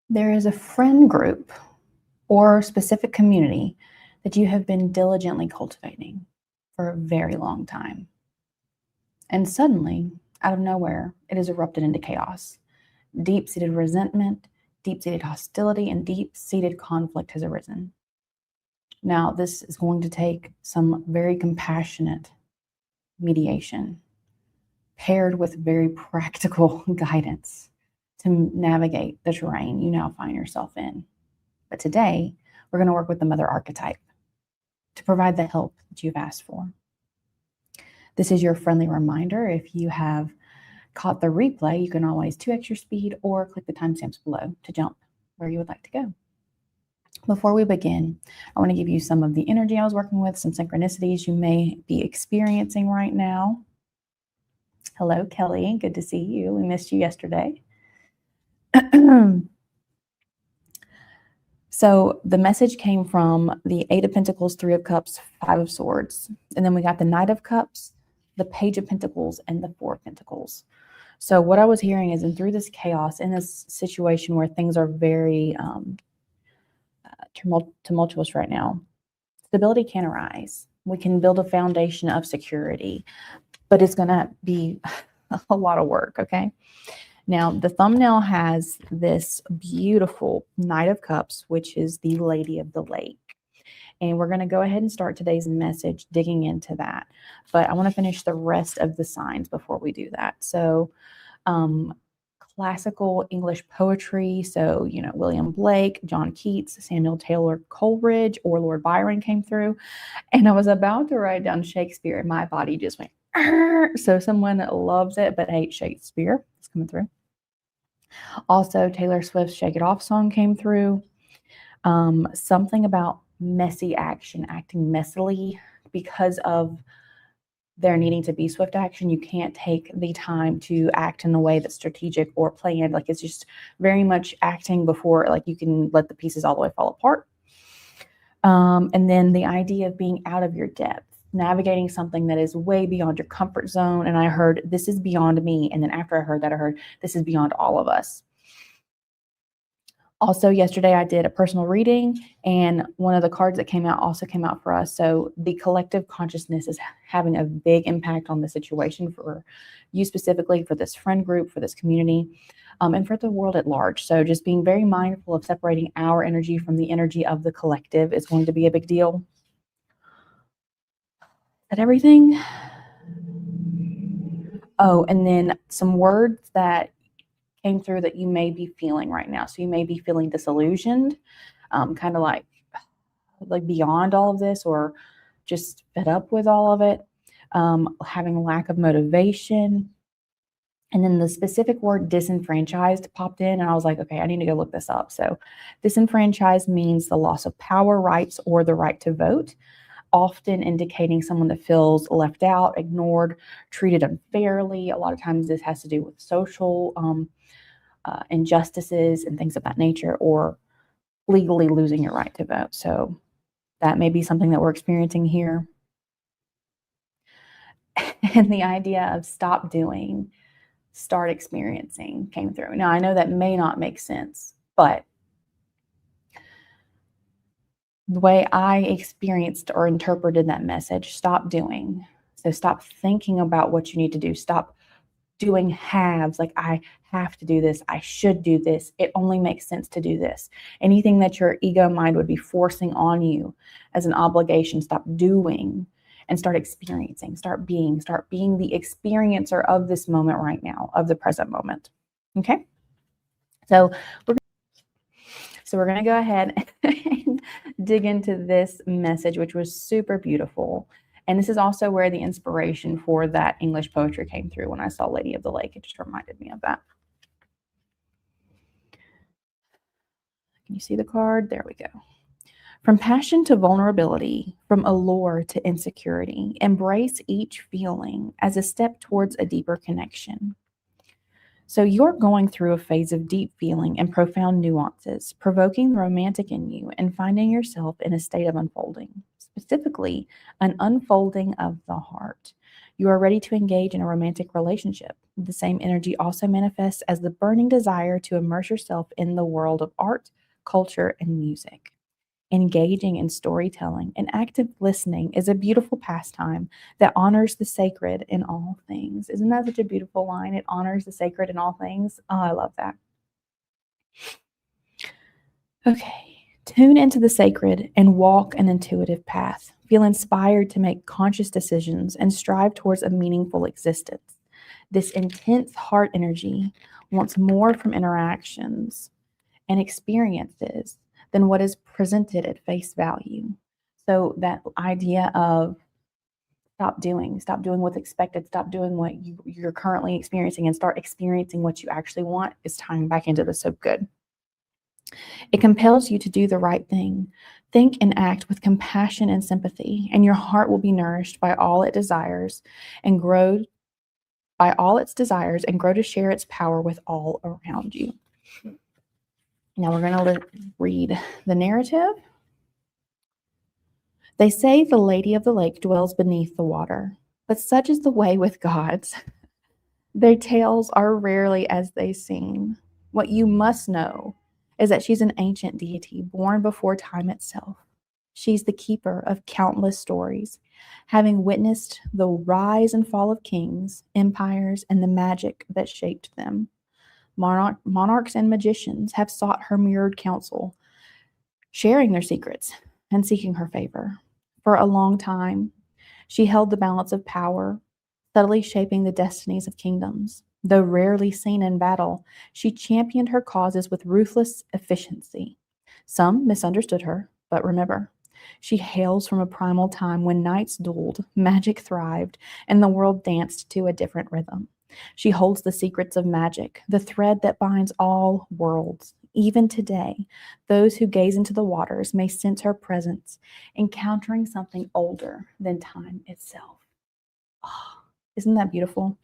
There is a friend group or specific community that you have been diligently cultivating for a very long time. And suddenly, out of nowhere, it has erupted into chaos. Deep-seated resentment, deep-seated hostility, and deep-seated conflict has arisen. Now, this is going to take some very compassionate mediation paired with very practical guidance to navigate the terrain you now find yourself in. But today, we're going to work with the mother archetype to provide the help that you've asked for. This is your friendly reminder. If you have caught the replay, you can always 2x your speed or click the timestamps below to jump where you would like to go. Before we begin, I want to give you some of the energy I was working with, some synchronicities you may be experiencing right now. Hello, Kelly. Good to see you. We missed you yesterday. So the message came from the 8 of Pentacles, 3 of Cups, 5 of Swords. And then we got the Knight of Cups, the Page of Pentacles, and the 4 of Pentacles. So what I was hearing is, through this chaos, in this situation where things are very tumultuous right now, stability can arise. We can build a foundation of security, but it's going to be a lot of work, okay? Now, the thumbnail has this beautiful Knight of Cups, which is the Lady of the Lake. And we're going to go ahead and start today's message digging into that. But I want to finish the rest of the signs before we do that. So, classical English poetry. So, you know, William Blake, John Keats, Samuel Taylor Coleridge, or Lord Byron came through. And I was about to write down Shakespeare, and my body just went, Arr! So someone loves it but hates Shakespeare. It's coming through. Also, Taylor Swift's Shake It Off song came through. Something about messy action, acting messily because of there needing to be swift action. You can't take the time to act in a way that's strategic or planned. Like, it's just very much acting before, like, you can let the pieces all the way fall apart. And then the idea of being out of your depth, navigating something that is way beyond your comfort zone. And I heard, this is beyond me. And then after I heard that, I heard, this is beyond all of us. Also, yesterday I did a personal reading, and one of the cards that came out also came out for us. So the collective consciousness is having a big impact on the situation for you specifically, for this friend group, for this community, and for the world at large. So just being very mindful of separating our energy from the energy of the collective is going to be a big deal. Is that everything? Oh, and then some words that came through that you may be feeling right now. So you may be feeling disillusioned, kind of like beyond all of this, or just fed up with all of it, having a lack of motivation. And then the specific word disenfranchised popped in, and I was like, okay, I need to go look this up. So disenfranchised means the loss of power, rights, or the right to vote, often indicating someone that feels left out, ignored, treated unfairly. A lot of times this has to do with social injustices and things of that nature, or legally losing your right to vote. So that may be something that we're experiencing here. And the idea of stop doing, start experiencing came through. Now, I know that may not make sense, but the way I experienced or interpreted that message, stop doing. So stop thinking about what you need to do. Stop doing haves, like I have to do this, I should do this, it only makes sense to do this. Anything that your ego mind would be forcing on you as an obligation, stop doing and start experiencing, start being the experiencer of this moment right now, of the present moment. Okay? So we're going to go ahead and dig into this message, which was super beautiful. And this is also where the inspiration for that English poetry came through when I saw Lady of the Lake. It just reminded me of that. Can you see the card? There we go. From passion to vulnerability, from allure to insecurity, embrace each feeling as a step towards a deeper connection. So you're going through a phase of deep feeling and profound nuances, provoking the romantic in you and finding yourself in a state of unfolding, specifically an unfolding of the heart. You are ready to engage in a romantic relationship. The same energy also manifests as the burning desire to immerse yourself in the world of art, culture, and music. Engaging in storytelling and active listening is a beautiful pastime that honors the sacred in all things. Isn't that such a beautiful line? It honors the sacred in all things. Oh, I love that. Okay, tune into the sacred and walk an intuitive path. Feel inspired to make conscious decisions and strive towards a meaningful existence. This intense heart energy wants more from interactions and experiences than what is presented at face value. So that idea of stop doing what's expected, stop doing what you're currently experiencing and start experiencing what you actually want is tying back into the so good. It compels you to do the right thing. Think and act with compassion and sympathy, and your heart will be nourished by all it desires and grow to share its power with all around you. Now we're going to read the narrative. They say the Lady of the Lake dwells beneath the water, but such is the way with gods. Their tales are rarely as they seem. What you must know is that she's an ancient deity born before time itself. She's the keeper of countless stories, having witnessed the rise and fall of kings, empires, and the magic that shaped them. Monarchs and magicians have sought her mirrored counsel, sharing their secrets and seeking her favor. For a long time, she held the balance of power, subtly shaping the destinies of kingdoms. Though rarely seen in battle, she championed her causes with ruthless efficiency. Some misunderstood her, but remember, she hails from a primal time when knights dueled, magic thrived, and the world danced to a different rhythm. She holds the secrets of magic, the thread that binds all worlds. Even today, those who gaze into the waters may sense her presence, encountering something older than time itself. Oh, isn't that beautiful?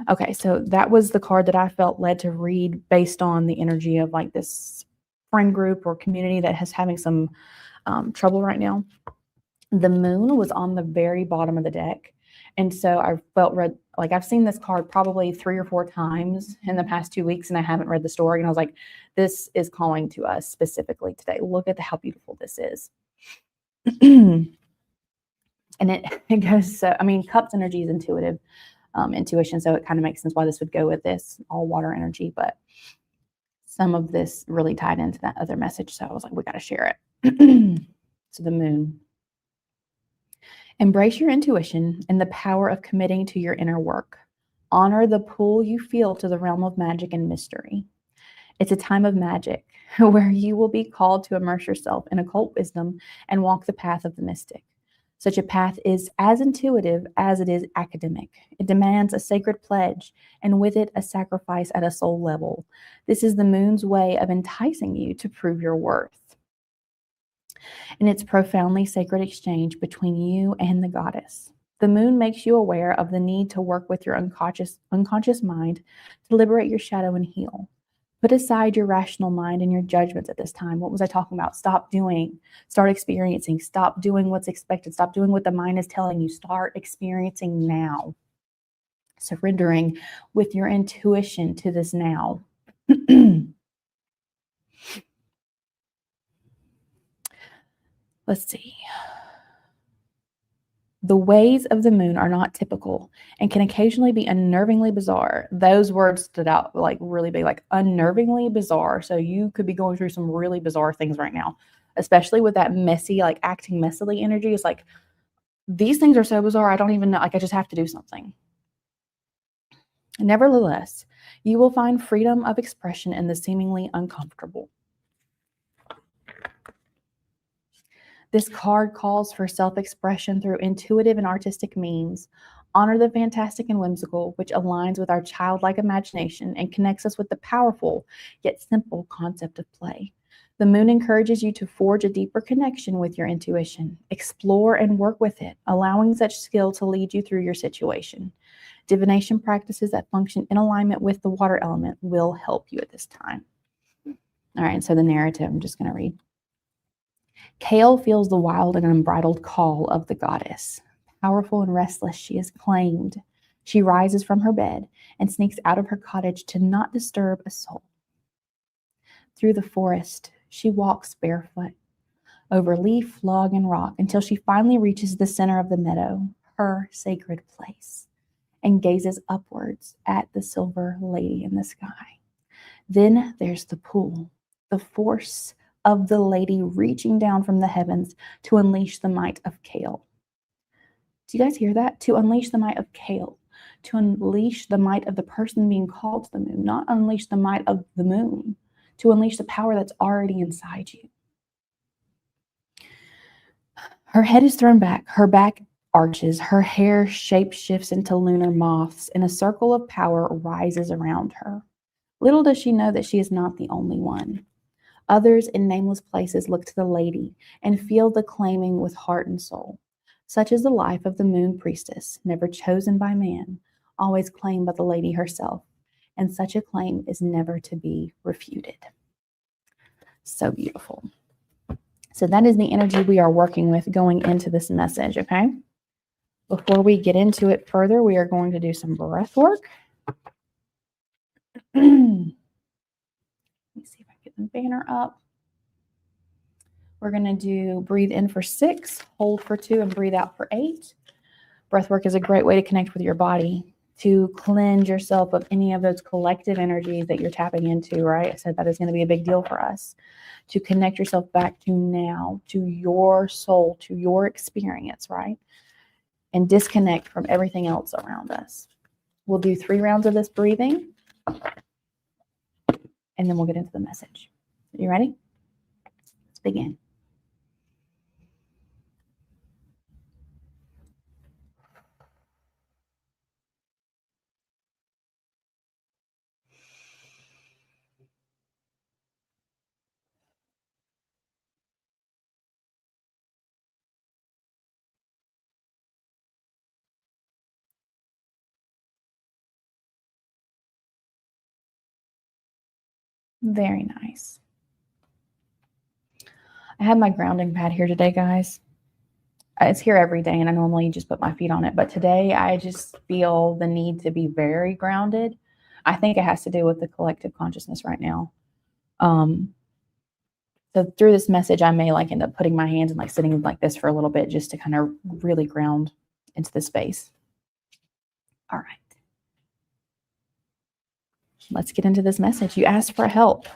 Okay, so that was the card that I felt led to read based on the energy of like this friend group or community that is having some trouble right now. The moon was on the very bottom of the deck. And so I felt like I've seen this card probably 3 or 4 times in the past 2 weeks, and I haven't read the story. And I was like, this is calling to us specifically today. Look at how beautiful this is. And it goes, so, I mean, Cups energy is intuitive. Intuition, so it kind of makes sense why this would go with this, all water energy, but some of this really tied into that other message, so I was like, we got to share it. So the moon. Embrace your intuition and the power of committing to your inner work. Honor the pull you feel to the realm of magic and mystery. It's a time of magic where you will be called to immerse yourself in occult wisdom and walk the path of the mystic. Such a path is as intuitive as it is academic. It demands a sacred pledge, and with it, a sacrifice at a soul level. This is the moon's way of enticing you to prove your worth. In its profoundly sacred exchange between you and the goddess, the moon makes you aware of the need to work with your unconscious mind to liberate your shadow and heal. Put aside your rational mind and your judgments at this time. What was I talking about? Stop doing, start experiencing, stop doing what's expected, stop doing what the mind is telling you, start experiencing now. Surrendering with your intuition to this now. Let's see. The ways of the moon are not typical and can occasionally be unnervingly bizarre. Those words stood out like really big, like unnervingly bizarre. So you could be going through some really bizarre things right now, especially with that messy, like acting messily energy. It's like, these things are so bizarre. I don't even know. Like, I just have to do something. Nevertheless, you will find freedom of expression in the seemingly uncomfortable. This card calls for self-expression through intuitive and artistic means. Honor the fantastic and whimsical, which aligns with our childlike imagination and connects us with the powerful yet simple concept of play. The moon encourages you to forge a deeper connection with your intuition. Explore and work with it, allowing such skill to lead you through your situation. Divination practices that function in alignment with the water element will help you at this time. All right, so the narrative, I'm just going to read. Kale feels the wild and unbridled call of the goddess. Powerful and restless, she is claimed. She rises from her bed and sneaks out of her cottage to not disturb a soul. Through the forest, she walks barefoot, over leaf, log, and rock, until she finally reaches the center of the meadow, her sacred place, and gazes upwards at the silver lady in the sky. Then there's the pool, the force of the lady reaching down from the heavens to unleash the might of Kale. Do you guys hear that? To unleash the might of Kale, to unleash the might of the person being called to the moon, not unleash the might of the moon, to unleash the power that's already inside you. Her head is thrown back, her back arches, her hair shape shifts into lunar moths, and a circle of power rises around her. Little does she know that she is not the only one. Others in nameless places look to the lady and feel the claiming with heart and soul. Such is the life of the moon priestess, never chosen by man, always claimed by the lady herself, and such a claim is never to be refuted. So beautiful. So that is the energy we are working with going into this message, okay? Before we get into it further, we are going to do some breath work. Let me see if I get the banner up. We're going to do breathe in for 6, hold for 2, and breathe out for 8. Breath work is a great way to connect with your body, to cleanse yourself of any of those collective energies that you're tapping into, right? I said that is going to be a big deal for us. To connect yourself back to now, to your soul, to your experience, right? And disconnect from everything else around us. We'll do 3 rounds of this breathing, and then we'll get into the message. You ready? Let's begin. Very nice. I have my grounding pad here today, guys. It's here every day, and I normally just put my feet on it. But today, I just feel the need to be very grounded. I think it has to do with the collective consciousness right now. So through this message, I may end up putting my hands and sitting like this for a little bit just to kind of really ground into the space. All right. Let's get into this message. You asked for help.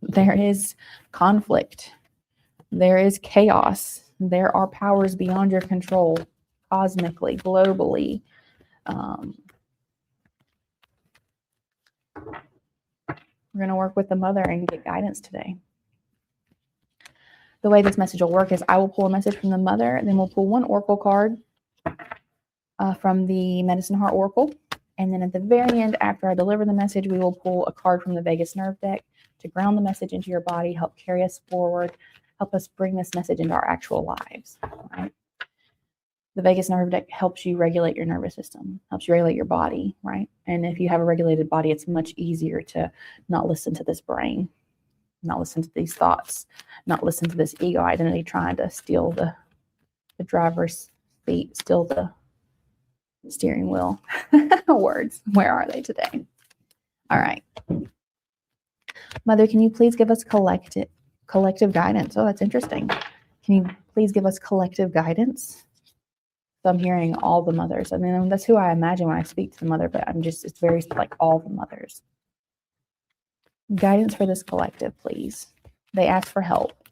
There is conflict. There is chaos. There are powers beyond your control, cosmically, globally. We're going to work with the mother and get guidance today. The way this message will work is I will pull a message from the mother, and then we'll pull one oracle card from the Medicine Heart Oracle. And then at the very end, after I deliver the message, we will pull a card from the Vagus Nerve deck to ground the message into your body, help carry us forward, help us bring this message into our actual lives. Right? The Vagus Nerve deck helps you regulate your nervous system, helps you regulate your body, right? And if you have a regulated body, it's much easier to not listen to this brain, not listen to these thoughts, not listen to this ego identity trying to steal the driver's seat, steal the steering wheel. Words, where are they today? All right. Mother, can you please give us collective guidance? Oh, that's interesting. Can you please give us collective guidance? So I'm hearing all the mothers. I mean, that's who I imagine when I speak to the mother, but it's very all the mothers. Guidance for this collective, please. They ask for help.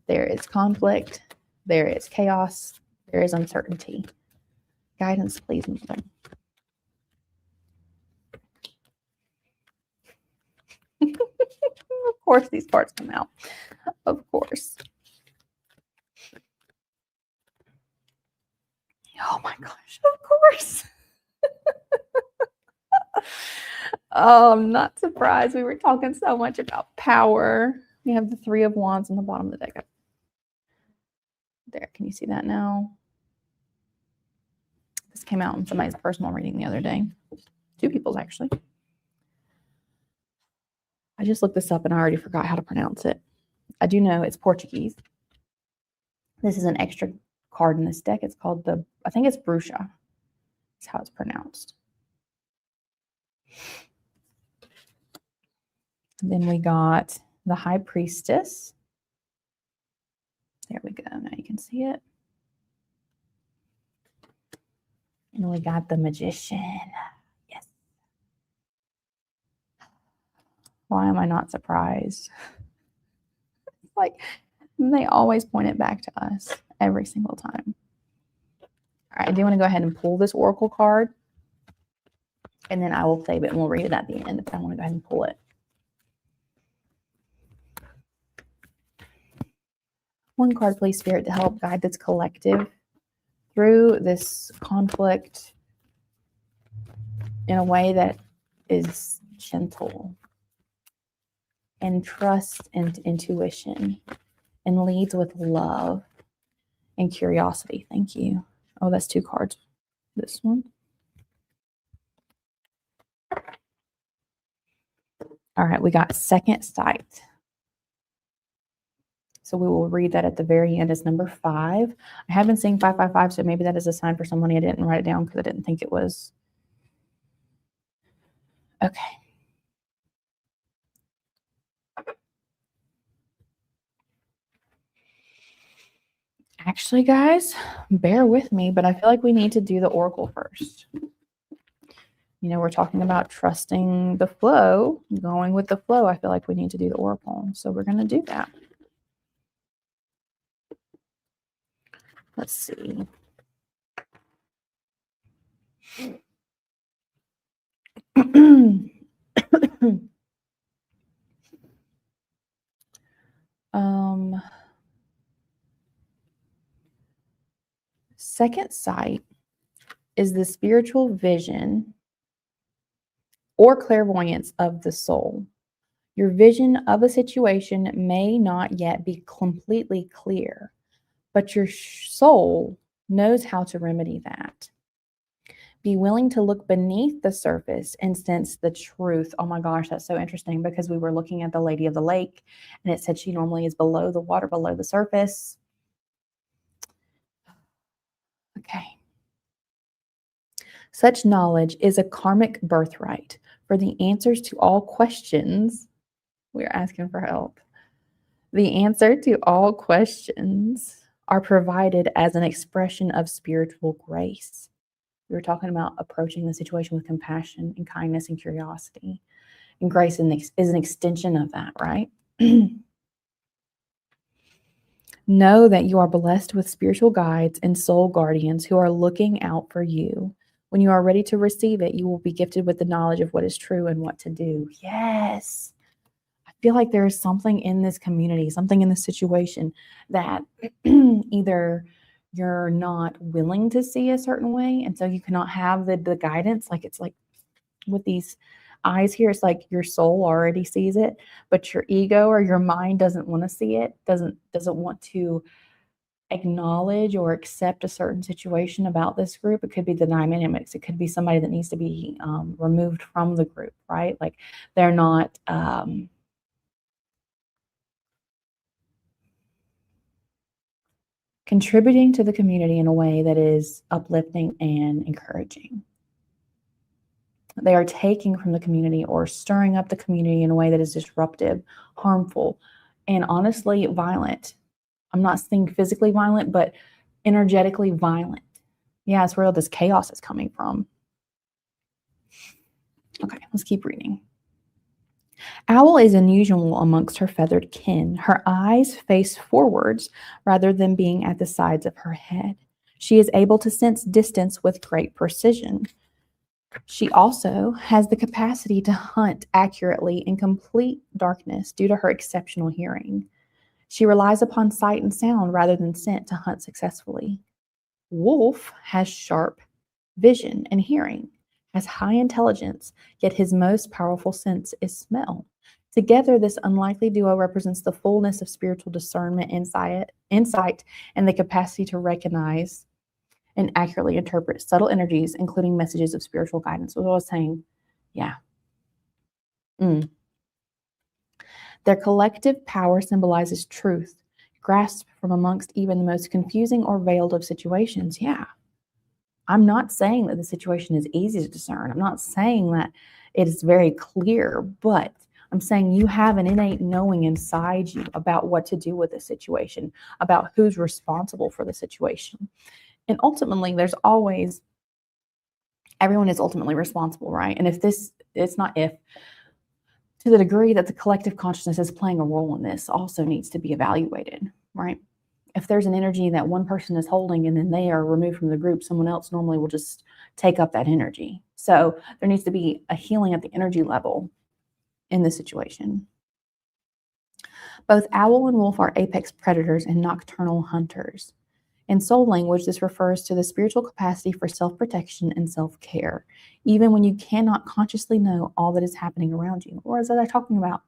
There is conflict. There is chaos. There is uncertainty. Guidance, please, mother. Of course, these parts come out. Of course. Oh my gosh, of course. Oh, I'm not surprised. We were talking so much about power. We have the 3 of Wands on the bottom of the deck. There, can you see that now? This came out in somebody's personal reading the other day. 2 people's, actually. I just looked this up and I already forgot how to pronounce it. I do know it's Portuguese. This is an extra card in this deck. It's called I think it's Brusha. That's how it's pronounced. And then we got the High Priestess. There we go. Now you can see it. And we got the Magician. Yes. Why am I not surprised? Like, they always point it back to us every single time. All right, I do want to go ahead and pull this Oracle card. And then I will save it and we'll read it at the end, but I want to go ahead and pull it. One card, please, Spirit, to help guide this collective through this conflict in a way that is gentle and trust and intuition and leads with love and curiosity. Thank you. Oh, that's 2 cards. This one. All right, we got Second Sight. So we will read that at the very end as number 5. I have been seeing 555, so maybe that is a sign for somebody. I didn't write it down because I didn't think it was. Okay. Actually, guys, bear with me, but I feel like we need to do the Oracle first. You know, we're talking about trusting the flow, going with the flow. I feel like we need to do the Oracle. So we're going to do that. Let's see. Second sight is the spiritual vision or clairvoyance of the soul. Your vision of a situation may not yet be completely clear, but your soul knows how to remedy that. Be willing to look beneath the surface and sense the truth. Oh my gosh, that's so interesting because we were looking at the Lady of the Lake and it said she normally is below the water, below the surface. Okay. Such knowledge is a karmic birthright for the answers to all questions. We're asking for help. The answer to all questions are provided as an expression of spiritual grace. We were talking about approaching the situation with compassion and kindness and curiosity. And grace is an extension of that, right? Know that you are blessed with spiritual guides and soul guardians who are looking out for you. When you are ready to receive it, you will be gifted with the knowledge of what is true and what to do. Yes. I feel like there is something in this community, something in this situation that either you're not willing to see a certain way, and so you cannot have the guidance. Like, it's like with these eyes here, it's like your soul already sees it, but your ego or your mind doesn't want to see it, doesn't want to acknowledge or accept a certain situation about this group. It could be the dynamics. It could be somebody that needs to be removed from the group, right? Like, they're not contributing to the community in a way that is uplifting and encouraging. They are taking from the community or stirring up the community in a way that is disruptive, harmful, and honestly violent. I'm not saying physically violent, but energetically violent. Yeah, it's where all this chaos is coming from. Okay, let's keep reading. Owl is unusual amongst her feathered kin. Her eyes face forwards rather than being at the sides of her head. She is able to sense distance with great precision. She also has the capacity to hunt accurately in complete darkness due to her exceptional hearing. She relies upon sight and sound rather than scent to hunt successfully. Wolf has sharp vision and hearing, has high intelligence, yet his most powerful sense is smell. Together, this unlikely duo represents the fullness of spiritual discernment, insight, and the capacity to recognize and accurately interpret subtle energies, including messages of spiritual guidance. What I was saying, yeah. Their collective power symbolizes truth, grasped from amongst even the most confusing or veiled of situations. Yeah. I'm not saying that the situation is easy to discern. I'm not saying that it is very clear, but I'm saying you have an innate knowing inside you about what to do with the situation, about who's responsible for the situation. And ultimately, everyone is ultimately responsible, right? And it's not if, to the degree that the collective consciousness is playing a role in this also needs to be evaluated, right? If there's an energy that one person is holding and then they are removed from the group, someone else normally will just take up that energy. So there needs to be a healing at the energy level in this situation. Both owl and wolf are apex predators and nocturnal hunters. In soul language, this refers to the spiritual capacity for self-protection and self-care, even when you cannot consciously know all that is happening around you. Or as I was talking about,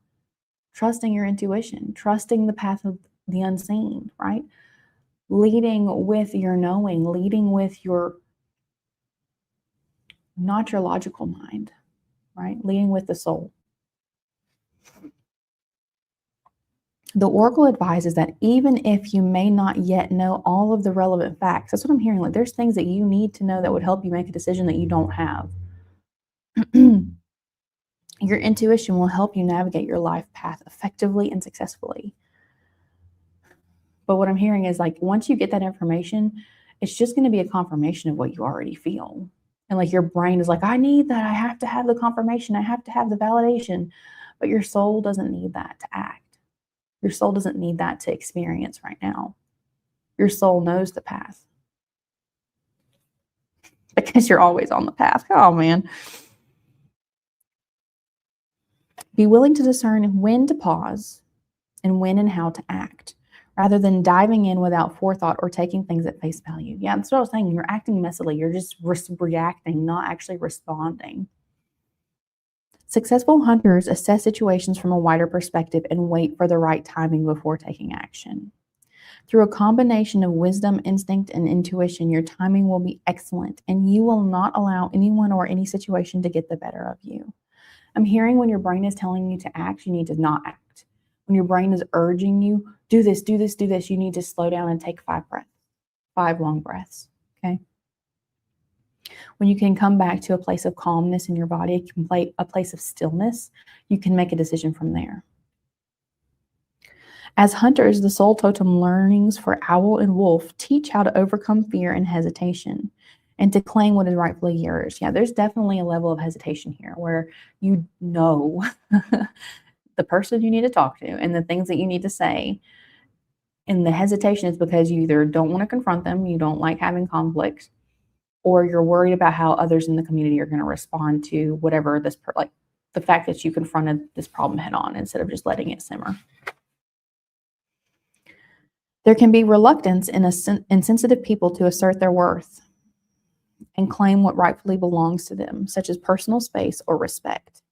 trusting your intuition, trusting the path of the unseen, right? Leading with your knowing, leading with your, not your logical mind, right? Leading with the soul. The oracle advises that even if you may not yet know all of the relevant facts, that's what I'm hearing. Like there's things that you need to know that would help you make a decision that you don't have. Your intuition will help you navigate your life path effectively and successfully. But what I'm hearing is like once you get that information, it's just going to be a confirmation of what you already feel. And like your brain is like, I need that. I have to have the confirmation. I have to have the validation. But your soul doesn't need that to act. Your soul doesn't need that to experience right now. Your soul knows the path. Because you're always on the path. Oh, man. Be willing to discern when to pause and when and how to act, rather than diving in without forethought or taking things at face value. Yeah, that's what I was saying. You're acting messily. You're just reacting, not actually responding. Successful hunters assess situations from a wider perspective and wait for the right timing before taking action. Through a combination of wisdom, instinct, and intuition, your timing will be excellent, and you will not allow anyone or any situation to get the better of you. I'm hearing when your brain is telling you to act, you need to not act. When your brain is urging you, do this, do this, do this, you need to slow down and take 5 breaths, 5 long breaths, okay? When you can come back to a place of calmness in your body, a place of stillness, you can make a decision from there. As hunters, the soul totem learnings for owl and wolf teach how to overcome fear and hesitation and to claim what is rightfully yours. Yeah, there's definitely a level of hesitation here where you know the person you need to talk to and the things that you need to say. And the hesitation is because you either don't want to confront them, you don't like having conflict, or you're worried about how others in the community are going to respond to whatever this, like the fact that you confronted this problem head on instead of just letting it simmer. There can be reluctance in sensitive people to assert their worth and claim what rightfully belongs to them, such as personal space or respect.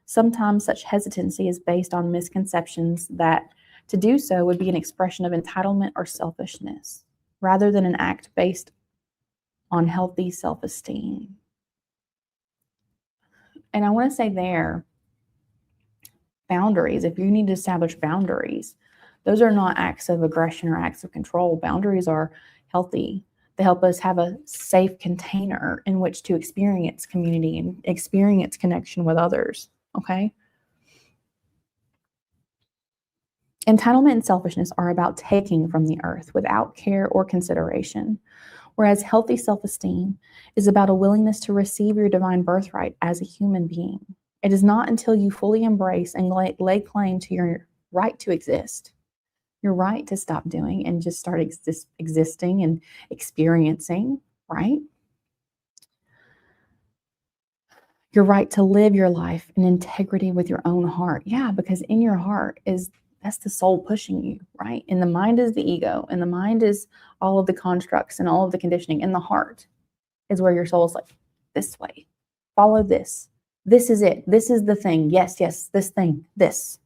Sometimes such hesitancy is based on misconceptions that to do so would be an expression of entitlement or selfishness, rather than an act based on healthy self-esteem. And I want to say there, boundaries, if you need to establish boundaries, those are not acts of aggression or acts of control. Boundaries are healthy. They help us have a safe container in which to experience community and experience connection with others, okay? Entitlement and selfishness are about taking from the earth without care or consideration, whereas healthy self-esteem is about a willingness to receive your divine birthright as a human being. It is not until you fully embrace and lay claim to your right to exist, your right to stop doing and just start existing and experiencing, right? Your right to live your life in integrity with your own heart. Yeah, because in your heart that's the soul pushing you, right? And the mind is the ego, and the mind is all of the constructs and all of the conditioning. And the heart is where your soul is like, this way, follow this. This is it. This is the thing. Yes, yes, this thing, this.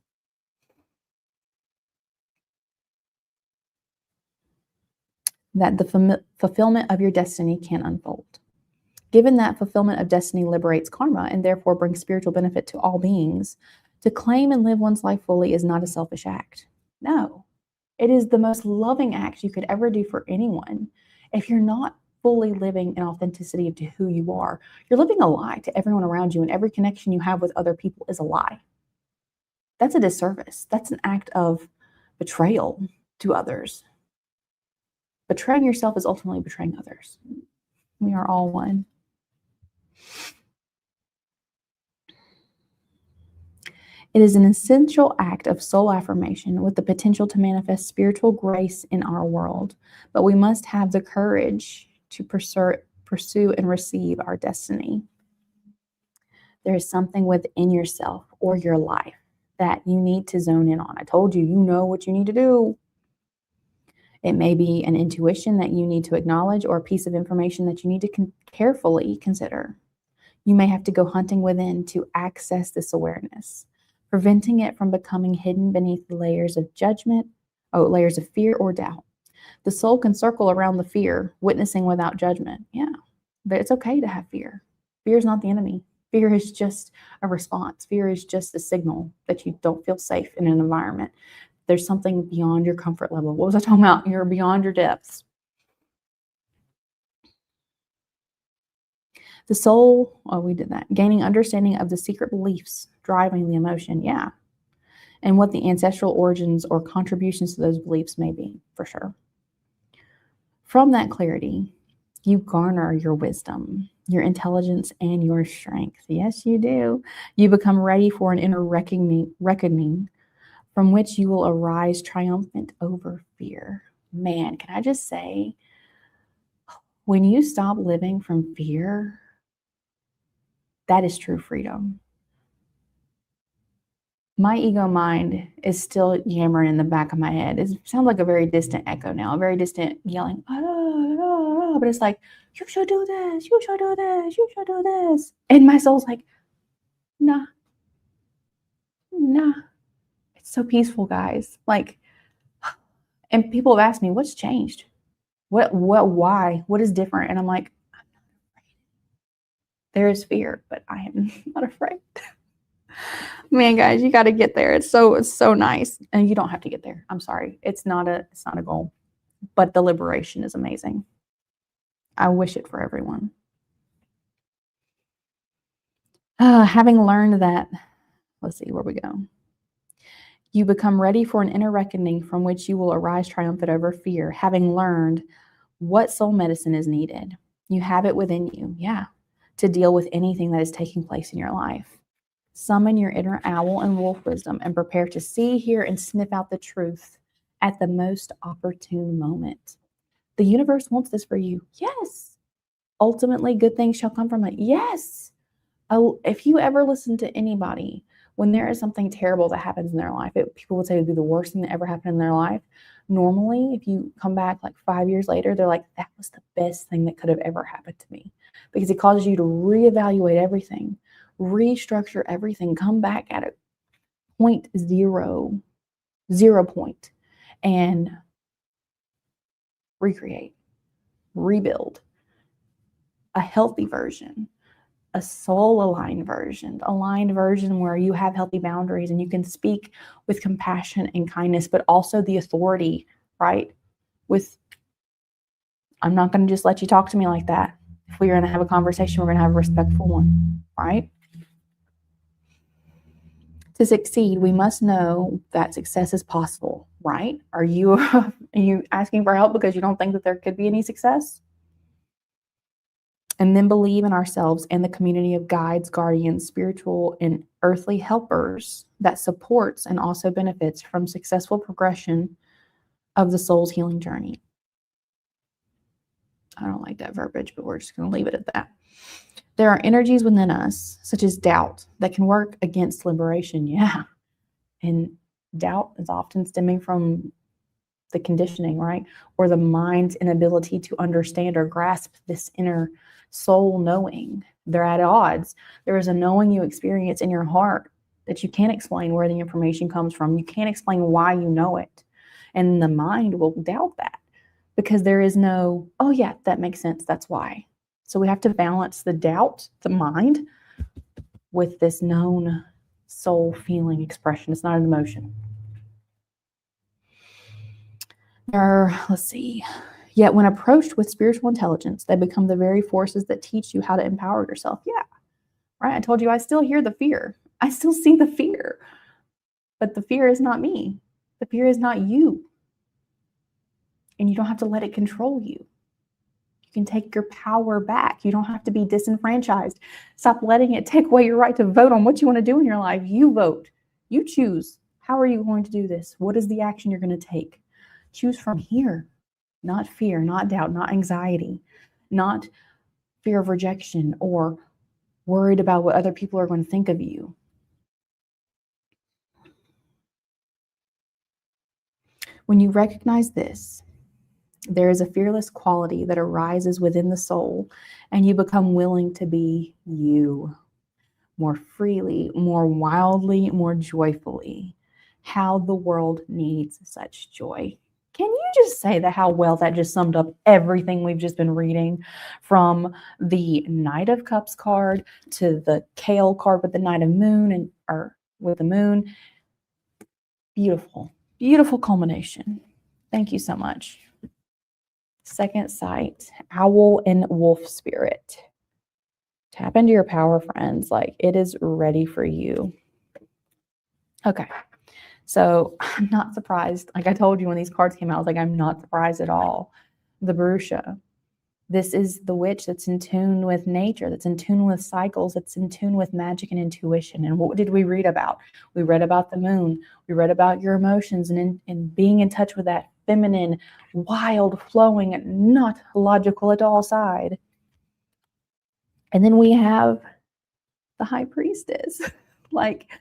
That the fulfillment of your destiny can unfold. Given that fulfillment of destiny liberates karma and therefore brings spiritual benefit to all beings, to claim and live one's life fully is not a selfish act. No, It is the most loving act you could ever do for anyone. If you're not fully living in authenticity to who you are, you're living a lie to everyone around you, and every connection you have with other people is a lie. That's a disservice. That's an act of betrayal to others. Betraying yourself is ultimately betraying others. We are all one. It is an essential act of soul affirmation with the potential to manifest spiritual grace in our world, but we must have the courage to pursue and receive our destiny. There is something within yourself or your life that you need to zone in on. I told you, you know what you need to do. It may be an intuition that you need to acknowledge or a piece of information that you need to carefully consider. You may have to go hunting within to access this awareness, preventing it from becoming hidden beneath the layers of judgment, layers of fear or doubt. The soul can circle around the fear, witnessing without judgment. Yeah, but it's okay to have fear. Fear is not the enemy. Fear is just a response. Fear is just a signal that you don't feel safe in an environment. There's something beyond your comfort level. What was I talking about? You're beyond your depths. The soul, we did that. Gaining understanding of the secret beliefs driving the emotion, yeah. And what the ancestral origins or contributions to those beliefs may be, for sure. From that clarity, you garner your wisdom, your intelligence, and your strength. Yes, you do. You become ready for an inner reckoning from which you will arise triumphant over fear. Man, can I just say, when you stop living from fear, that is true freedom. My ego mind is still yammering in the back of my head. It sounds like a very distant echo now, a very distant yelling, but it's like, you should do this, you should do this, you should do this. And my soul's like, nah. It's so peaceful, guys. Like, and people have asked me, what's changed? Why? What is different? And I'm like, there is fear, but I am not afraid. Man, guys, you got to get there. It's so nice. And you don't have to get there. I'm sorry. It's not a goal, but the liberation is amazing. I wish it for everyone. Having learned that, let's see where we go. You become ready for an inner reckoning from which you will arise triumphant over fear, having learned what soul medicine is needed. You have it within you, yeah, to deal with anything that is taking place in your life. Summon your inner owl and wolf wisdom and prepare to see, hear, and sniff out the truth at the most opportune moment. The universe wants this for you. Yes. Ultimately, good things shall come from it. Yes. Oh, if you ever listen to anybody, when there is something terrible that happens in their life, people would say it would be the worst thing that ever happened in their life. Normally, if you come back like 5 years later, they're like, that was the best thing that could have ever happened to me, because it causes you to reevaluate everything, restructure everything, come back at a zero point, and recreate, rebuild a healthy version, a soul aligned version where you have healthy boundaries and you can speak with compassion and kindness, but also the authority, right? I'm not going to just let you talk to me like that. If we're going to have a conversation, we're going to have a respectful one, right? To succeed, we must know that success is possible, right? Are you asking for help because you don't think that there could be any success? And then believe in ourselves and the community of guides, guardians, spiritual and earthly helpers that supports and also benefits from successful progression of the soul's healing journey. I don't like that verbiage, but we're just going to leave it at that. There are energies within us, such as doubt, that can work against liberation. Yeah. And doubt is often stemming from the conditioning, right? Or the mind's inability to understand or grasp this inner soul knowing. They're at odds. There is a knowing you experience in your heart that you can't explain where the information comes from. You can't explain why you know it. And the mind will doubt that because there is no, oh yeah, that makes sense. That's why. So we have to balance the doubt, the mind, with this known soul feeling expression. It's not an emotion. Let's see. Yet when approached with spiritual intelligence, they become the very forces that teach you how to empower yourself. Yeah, right. I told you I still hear the fear. I still see the fear. But the fear is not me. The fear is not you. And you don't have to let it control you. You can take your power back. You don't have to be disenfranchised. Stop letting it take away your right to vote on what you want to do in your life. You vote. You choose. How are you going to do this? What is the action you're going to take? Choose from here. Not fear, not doubt, not anxiety, not fear of rejection or worried about what other people are going to think of you. When you recognize this, there is a fearless quality that arises within the soul, and you become willing to be you more freely, more wildly, more joyfully. How the world needs such joy. Can you just say that how well that just summed up everything we've just been reading, from the Knight of Cups card to the Kale card with the Knight of Moon and or with the moon? Beautiful, beautiful culmination. Thank you so much. Second sight, owl and wolf spirit. Tap into your power, friends. Like, it is ready for you. Okay. So I'm not surprised. Like I told you when these cards came out, I was like, I'm not surprised at all. The Borussia. This is the witch that's in tune with nature, that's in tune with cycles, that's in tune with magic and intuition. And what did we read about? We read about the moon. We read about your emotions and being in touch with that feminine, wild, flowing, not logical at all side. And then we have the high priestess. Like,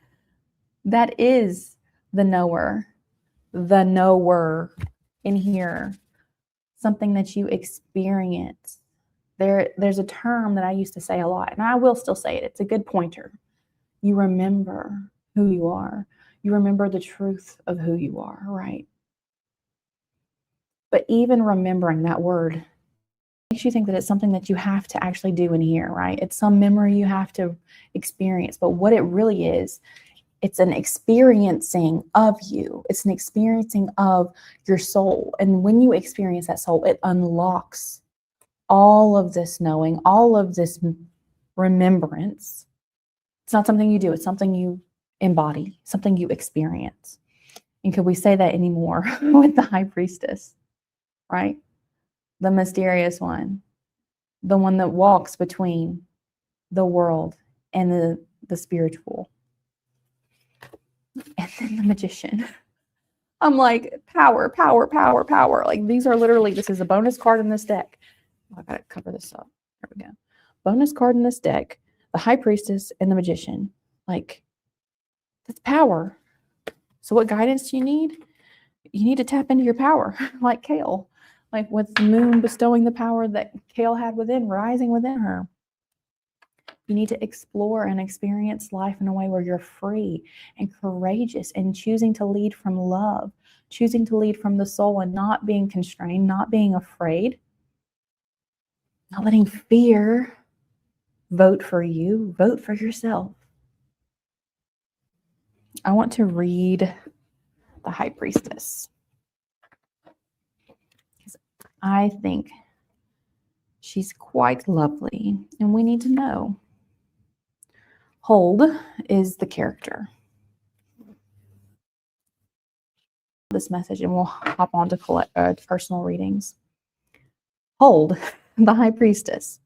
that is the knower in here, something that you experience. There's a term that I used to say a lot, and I will still say it. It's a good pointer. You remember who you are. You remember the truth of who you are, right? But even remembering that word makes you think that it's something that you have to actually do in here, right? It's some memory you have to experience. But what it really is, it's an experiencing of you. It's an experiencing of your soul. And when you experience that soul, it unlocks all of this knowing, all of this remembrance. It's not something you do. It's something you embody, something you experience. And could we say that anymore with the high priestess, right? The mysterious one, the one that walks between the world and the spiritual. And then the magician. I'm like, power, power, power, power. Like, these are literally, this is a bonus card in this deck. Oh, I gotta cover this up. There we go. Bonus card in this deck, the high priestess and the magician. Like, that's power. So what guidance do you need? You need to tap into your power, like Kale. Like, with the moon bestowing the power that Kale had within, rising within her. You need to explore and experience life in a way where you're free and courageous and choosing to lead from love, choosing to lead from the soul and not being constrained, not being afraid, not letting fear vote for you, vote for yourself. I want to read the high priestess, because I think she's quite lovely and we need to know. Hold is the character. This message and we'll hop on to personal readings. Hold, the high priestess.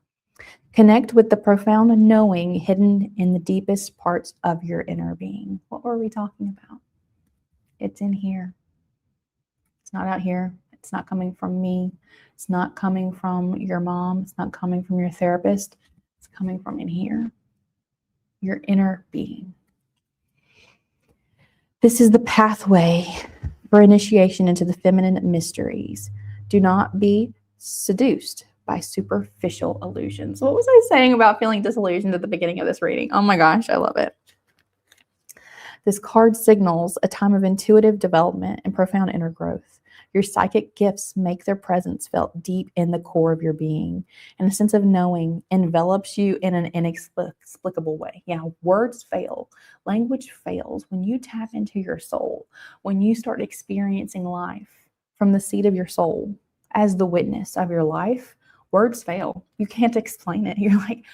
Connect with the profound knowing hidden in the deepest parts of your inner being. What were we talking about? It's in here. It's not out here. It's not coming from me. It's not coming from your mom. It's not coming from your therapist. It's coming from in here. Your inner being. This is the pathway for initiation into the feminine mysteries. Do not be seduced by superficial illusions. What was I saying about feeling disillusioned at the beginning of this reading? Oh my gosh, I love it. This card signals a time of intuitive development and profound inner growth. Your psychic gifts make their presence felt deep in the core of your being, and a sense of knowing envelops you in an inexplicable way. Yeah, words fail. Language fails when you tap into your soul, when you start experiencing life from the seat of your soul as the witness of your life, words fail. You can't explain it. You're like,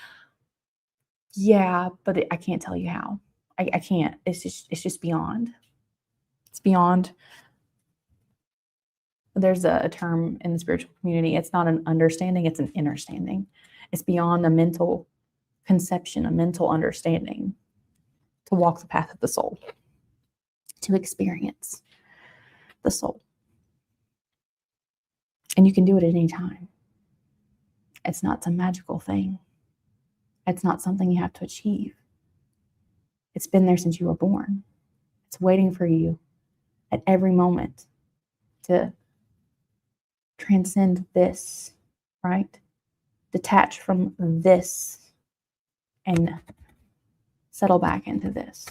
yeah, but I can't tell you how. I can't. It's just beyond. It's beyond. There's a term in the spiritual community. It's not an understanding, it's an understanding. It's beyond a mental conception, a mental understanding, to walk the path of the soul, to experience the soul. And you can do it at any time. It's not some magical thing. It's not something you have to achieve. It's been there since you were born. It's waiting for you at every moment to transcend this, right? Detach from this and settle back into this.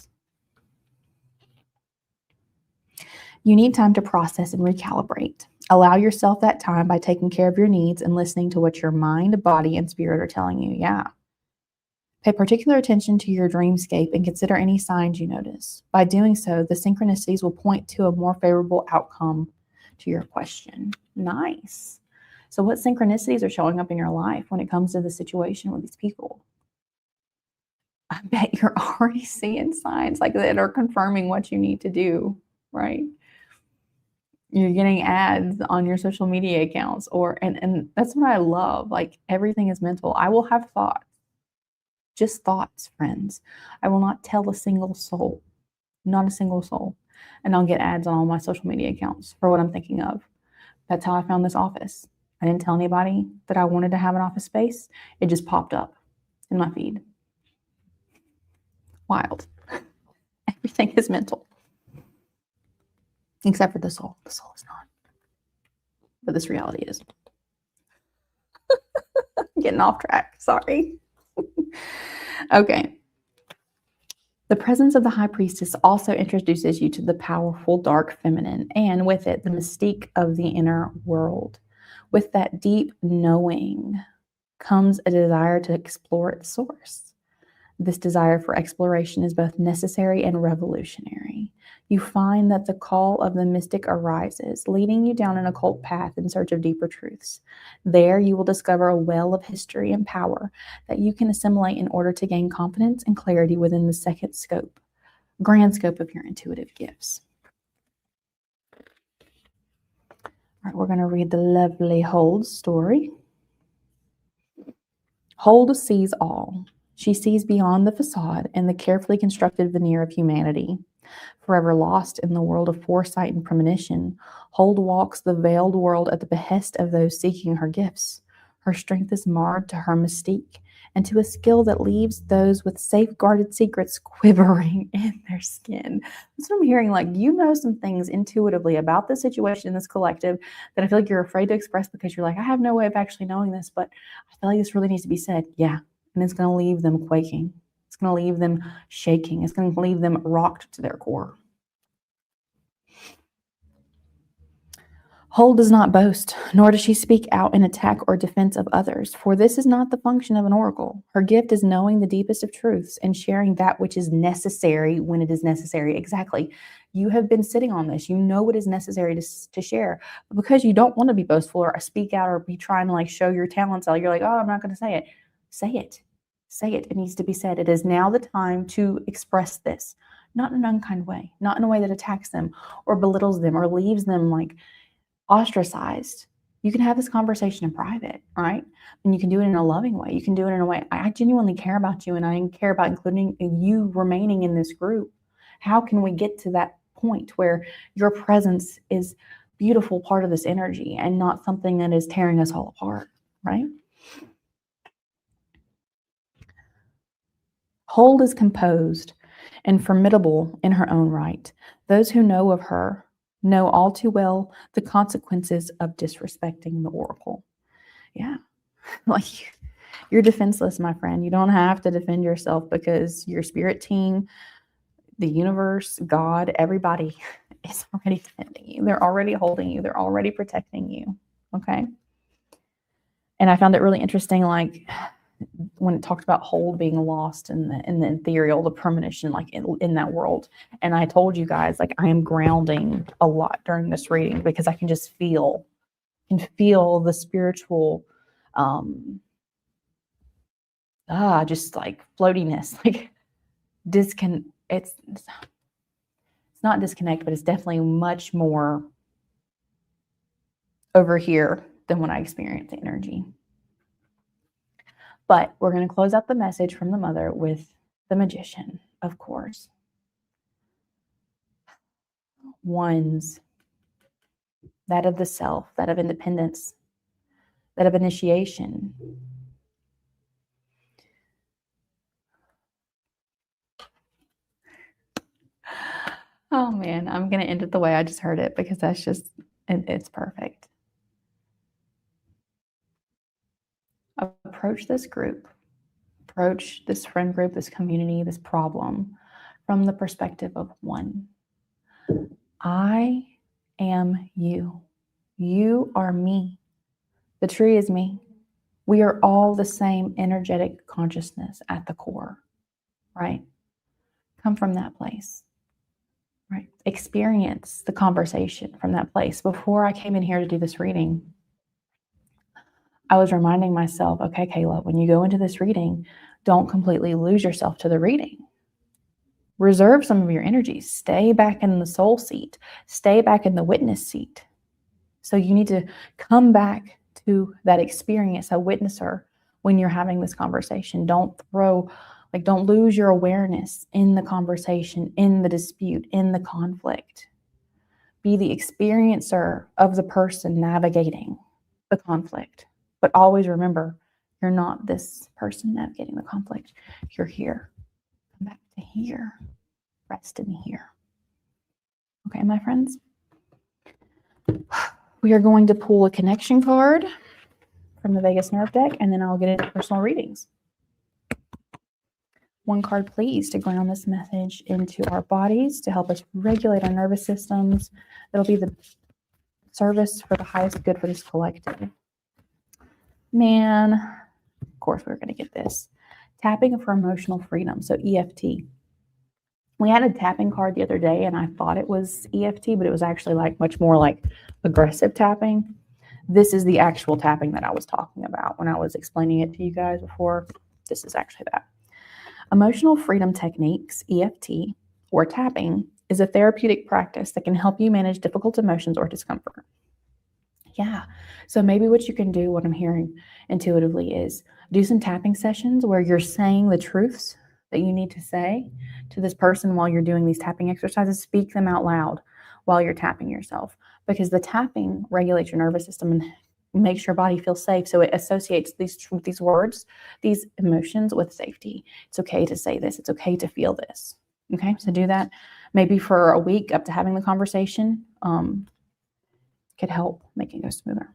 You need time to process and recalibrate. Allow yourself that time by taking care of your needs and listening to what your mind, body, and spirit are telling you. Yeah. Pay particular attention to your dreamscape and consider any signs you notice. By doing so, the synchronicities will point to a more favorable outcome to your question. Nice. So what synchronicities are showing up in your life when it comes to the situation with these people? I bet you're already seeing signs like that are confirming what you need to do, right? You're getting ads on your social media accounts, and that's what I love. Like, everything is mental. I will have thoughts, just thoughts, friends. I will not tell a single soul, not a single soul. And I'll get ads on all my social media accounts for what I'm thinking of. That's how I found this office. I didn't tell anybody that I wanted to have an office space. It just popped up in my feed. Wild. Everything is mental. Except for the soul. The soul is not. But this reality is. Getting off track. Sorry. Okay. The presence of the high priestess also introduces you to the powerful dark feminine, and with it, the mystique of the inner world. With that deep knowing comes a desire to explore its source. This desire for exploration is both necessary and revolutionary. You find that the call of the mystic arises, leading you down an occult path in search of deeper truths. There you will discover a well of history and power that you can assimilate in order to gain confidence and clarity within the second scope, grand scope of your intuitive gifts. All right, we're going to read the lovely Hold story. Hold sees all. She sees beyond the facade and the carefully constructed veneer of humanity. Forever lost in the world of foresight and premonition, Hold walks the veiled world at the behest of those seeking her gifts. Her strength is marred to her mystique and to a skill that leaves those with safeguarded secrets quivering in their skin. That's what I'm hearing. Like, you know some things intuitively about the situation in this collective that I feel like you're afraid to express because you're like, I have no way of actually knowing this, but I feel like this really needs to be said. Yeah. And it's going to leave them quaking. It's going to leave them shaking. It's going to leave them rocked to their core. Hold does not boast, nor does she speak out in attack or defense of others, for this is not the function of an oracle. Her gift is knowing the deepest of truths and sharing that which is necessary when it is necessary. Exactly. You have been sitting on this. You know what is necessary to share. But because you don't want to be boastful or speak out or be trying to like show your talents out, you're like, oh, I'm not going to say it. Say it. Say it. It needs to be said. It is now the time to express this, not in an unkind way, not in a way that attacks them or belittles them or leaves them like ostracized. You can have this conversation in private, right? And you can do it in a loving way. You can do it in a way, I genuinely care about you and I care about including you remaining in this group. How can we get to that point where your presence is a beautiful part of this energy and not something that is tearing us all apart, right? Hold is composed and formidable in her own right. Those who know of her know all too well the consequences of disrespecting the oracle. Yeah, like you're defenseless, my friend. You don't have to defend yourself because your spirit team, the universe, God, everybody is already defending you. They're already holding you. They're already protecting you. Okay. And I found it really interesting. Like, when it talked about hold being lost in the ethereal, the premonition, like in that world. And I told you guys, like, I am grounding a lot during this reading because I can just feel the spiritual, just like floatiness, like it's not disconnect, but it's definitely much more over here than when I experience the energy. But we're going to close out the message from the mother with the magician, of course. Ones, that of the self, that of independence, that of initiation. Oh man, I'm going to end it the way I just heard it because that's just, it's perfect. Approach this group, approach this friend group, this community, this problem from the perspective of one. I am you. You are me. The tree is me. We are all the same energetic consciousness at the core, right? Come from that place, right? Experience the conversation from that place. Before I came in here to do this reading, I was reminding myself, okay, Kayla, when you go into this reading, don't completely lose yourself to the reading. Reserve some of your energy. Stay back in the soul seat. Stay back in the witness seat. So you need to come back to that experience, a witnesser, when you're having this conversation. Don't lose your awareness in the conversation, in the dispute, in the conflict. Be the experiencer of the person navigating the conflict. But always remember, you're not this person navigating the conflict. You're here. Come back to here. Rest in here. Okay, my friends? We are going to pull a connection card from the Vagus Nerve deck, and then I'll get into personal readings. One card, please, to ground this message into our bodies, to help us regulate our nervous systems. It'll be the service for the highest good for this collective. Man, of course we're going to get this. Tapping for emotional freedom, so EFT. We had a tapping card the other day, and I thought it was EFT, but it was actually like much more like aggressive tapping. This is the actual tapping that I was talking about when I was explaining it to you guys before. This is actually that. Emotional freedom techniques, EFT, or tapping, is a therapeutic practice that can help you manage difficult emotions or discomfort. Yeah, so maybe what you can do, what I'm hearing intuitively, is do some tapping sessions where you're saying the truths that you need to say to this person while you're doing these tapping exercises. Speak them out loud while you're tapping yourself, because the tapping regulates your nervous system and makes your body feel safe. So it associates these words, these emotions, with safety. It's okay to say this. It's okay to feel this. Okay, so do that maybe for a week up to having the conversation. Could help make it go smoother.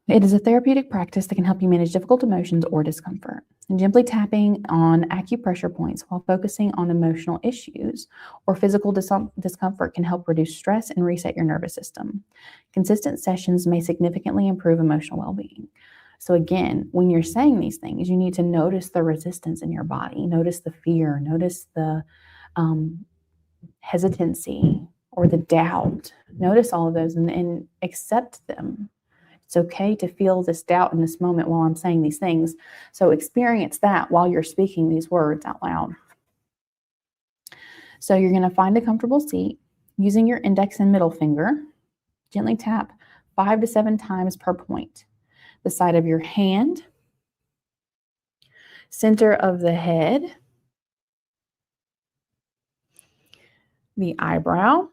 It is a therapeutic practice that can help you manage difficult emotions or discomfort. And gently tapping on acupressure points while focusing on emotional issues or physical discomfort can help reduce stress and reset your nervous system. Consistent sessions may significantly improve emotional well-being. So again, when you're saying these things, you need to notice the resistance in your body, notice the fear, notice the hesitancy or the doubt. Notice all of those and accept them. It's okay to feel this doubt in this moment while I'm saying these things. So experience that while you're speaking these words out loud. So you're going to find a comfortable seat using your index and middle finger. Gently tap 5 to 7 times per point. The side of your hand, center of the head, the eyebrow,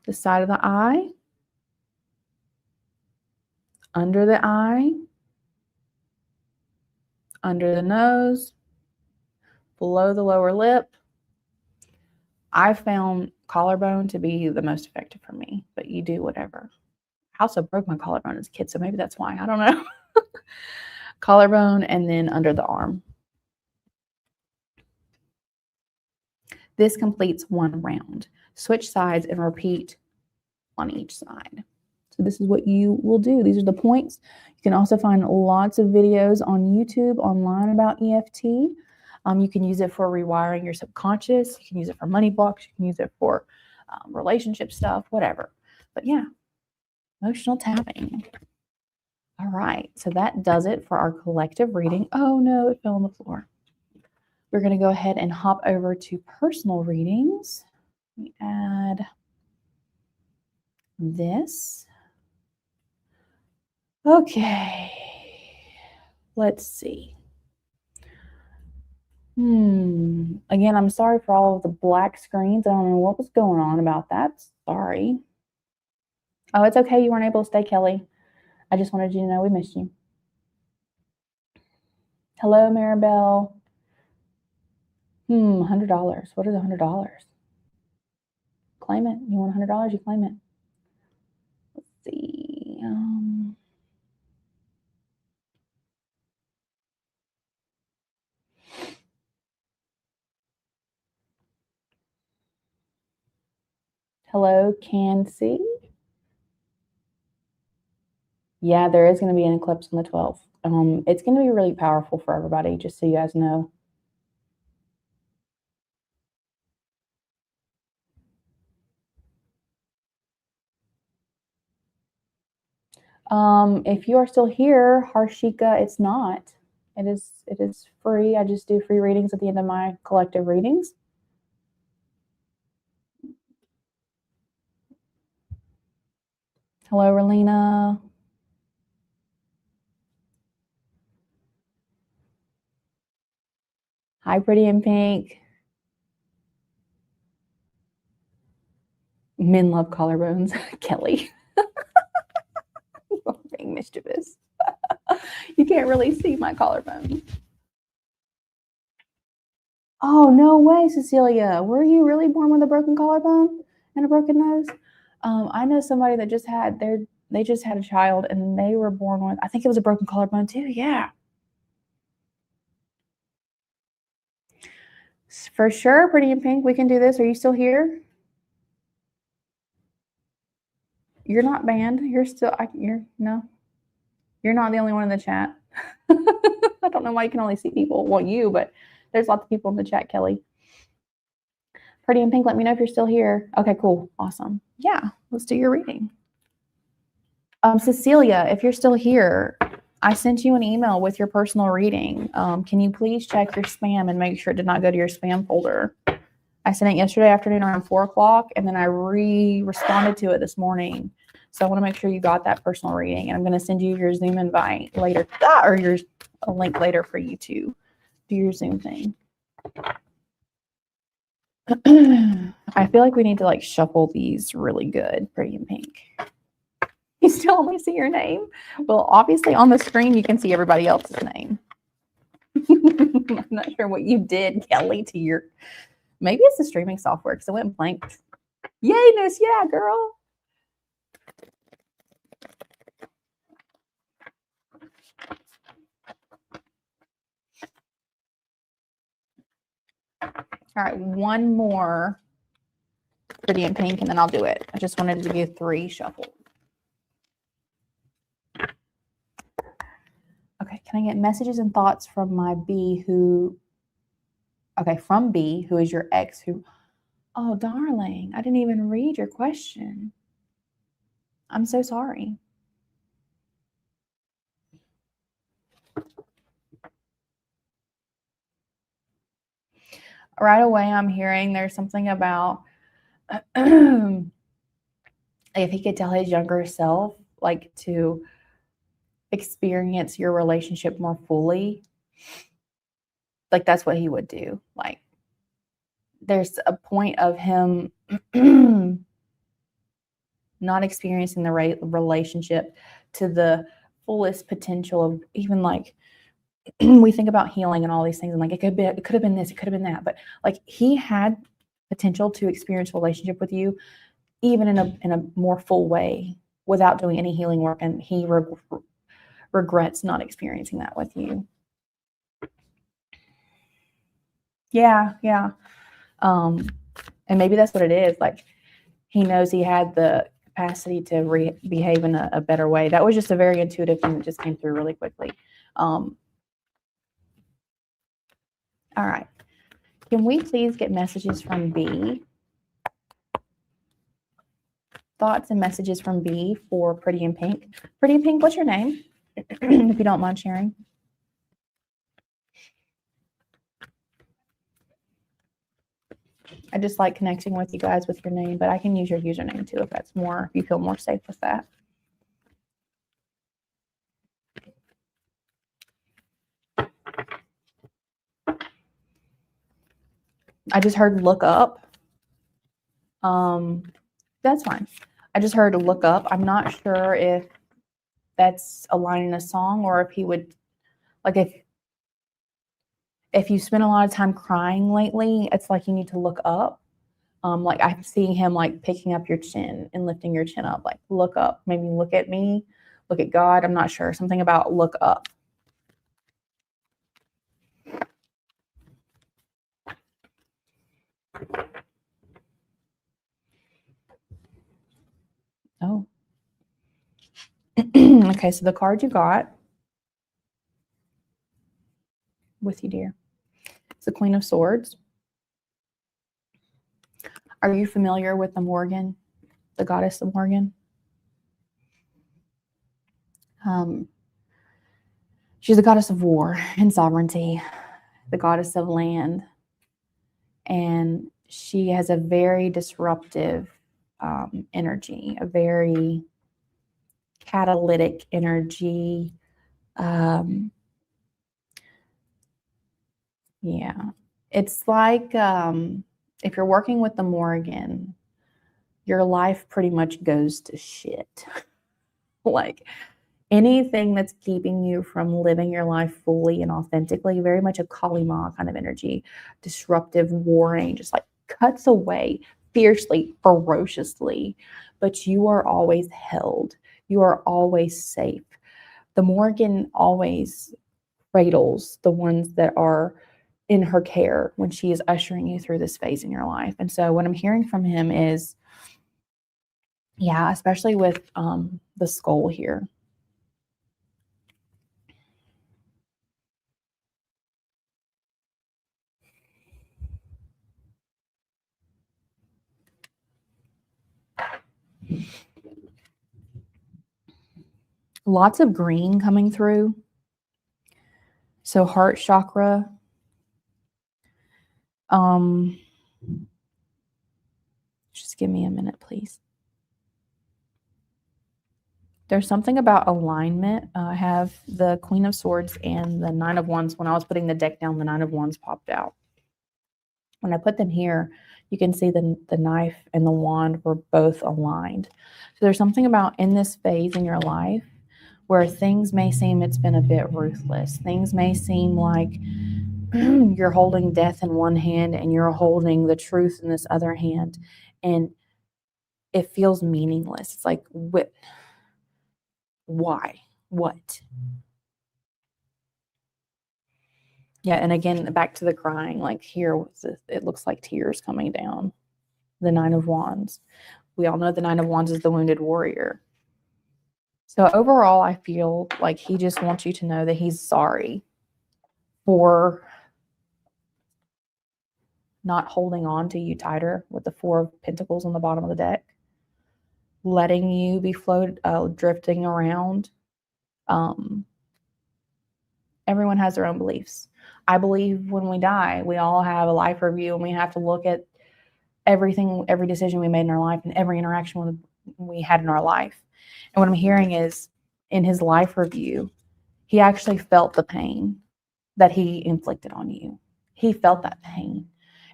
the side of the eye, under the eye, under the nose, below the lower lip. I found collarbone to be the most effective for me, but you do whatever. I also broke my collarbone as a kid, so maybe that's why. I don't know. Collarbone, and then under the arm. This completes one round. Switch sides and repeat on each side. So this is what you will do. These are the points. You can also find lots of videos on YouTube online about EFT. You can use it for rewiring your subconscious. You can use it for money blocks. You can use it for relationship stuff, whatever. But yeah, emotional tapping. All right, so that does it for our collective reading. Oh no, it fell on the floor. We're going to go ahead and hop over to personal readings. Let me add this. Okay, let's see. Again, I'm sorry for all of the black screens. I don't know what was going on about that. Sorry. Oh, it's okay. You weren't able to stay, Kelly. I just wanted you to know we missed you. Hello, Maribel. $100. What is $100? Claim it. You want $100? You claim it. Let's see. Hello, can see. Yeah, there is going to be an eclipse on the 12th. It's going to be really powerful for everybody, just so you guys know. If you are still here, Harshika, it's not. It is free. I just do free readings at the end of my collective readings. Hello, Relina. Hi, Pretty in Pink. Men love collarbones. Kelly. You're being mischievous. You can't really see my collarbone. Oh, no way, Cecilia. Were you really born with a broken collarbone and a broken nose? I know somebody that just had they just had a child and they were born with, I think it was a broken collarbone too. Yeah. For sure, Pretty in Pink, we can do this. Are you still here? You're not banned. You're still, no. You're not the only one in the chat. I don't know why you can only see people. Well, you, but there's lots of people in the chat, Kelly. Pretty in Pink, let me know if you're still here. Okay, cool. Awesome. Yeah, let's do your reading. Cecilia, if you're still here, I sent you an email with your personal reading. Can you please check your spam and make sure it did not go to your spam folder? I sent it yesterday afternoon around 4 o'clock, and then I responded to it this morning. So I want to make sure you got that personal reading, and I'm going to send you your Zoom invite later, or a link later for you to do your Zoom thing. I feel like we need to like shuffle these really good, Pretty in Pink. You still only see your name? Well, obviously on the screen you can see everybody else's name. I'm not sure what you did, Kelly, to your, maybe it's the streaming software because it went blank. Yay, Nose, yeah, girl. All right, one more Pretty in Pink, and then I'll do it. I just wanted to do 3 shuffles. Okay, can I get messages and thoughts from my B who, okay, from B, who is your ex who, oh, darling, I didn't even read your question. I'm so sorry. Right away, I'm hearing there's something about if he could tell his younger self, like, to experience your relationship more fully, like, that's what he would do. Like, there's a point of him not experiencing the relationship to the fullest potential of, even like we think about healing and all these things, and like it could have been this, it could have been that, but like he had potential to experience a relationship with you even in a more full way without doing any healing work, and he regrets not experiencing that with you. Yeah. And maybe that's what it is. Like, he knows he had the capacity to behave in a better way. That was just a very intuitive thing that just came through really quickly. All right. Can we please get messages from B? Thoughts and messages from B for Pretty in Pink. Pretty in Pink, what's your name? If you don't mind sharing. I just like connecting with you guys with your name, but I can use your username too if you feel more safe with that. I just heard look up. That's fine. I just heard look up. I'm not sure if that's a line in a song or if he would, like, if you spend a lot of time crying lately, it's like you need to look up. Like I'm seeing him like picking up your chin and lifting your chin up, like look up, maybe look at me, look at God. I'm not sure. Something about look up. Oh. Okay, so the card you got with you, dear, it's the Queen of Swords. Are you familiar with the Morgan, the goddess of Morgan? She's the goddess of war and sovereignty, the goddess of land, and she has a very disruptive energy, a very catalytic energy. Yeah, it's like if you're working with the Morgan, your life pretty much goes to shit. Like anything that's keeping you from living your life fully and authentically, very much a Kali Ma kind of energy, disruptive, warring, just like cuts away fiercely, ferociously, but you are always held. You are always safe. The Morgan always cradles the ones that are in her care when she is ushering you through this phase in your life. And so what I'm hearing from him is, yeah, especially with the skull here. Lots of green coming through. So heart chakra. Just give me a minute, please. There's something about alignment. I have the Queen of Swords and the Nine of Wands. When I was putting the deck down, the Nine of Wands popped out. When I put them here, you can see the knife and the wand were both aligned. So there's something about in this phase in your life where things may seem it's been a bit ruthless. Things may seem like you're holding death in one hand and you're holding the truth in this other hand. And it feels meaningless. It's like, why? What? Yeah, and again, back to the crying, like here, it looks like tears coming down. The Nine of Wands. We all know the Nine of Wands is the wounded warrior. So overall, I feel like he just wants you to know that he's sorry for not holding on to you tighter with the Four of Pentacles on the bottom of the deck, letting you be drifting around. Everyone has their own beliefs. I believe when we die, we all have a life review and we have to look at everything, every decision we made in our life and every interaction we had in our life. And what I'm hearing is in his life review, he actually felt the pain that he inflicted on you. He felt that pain.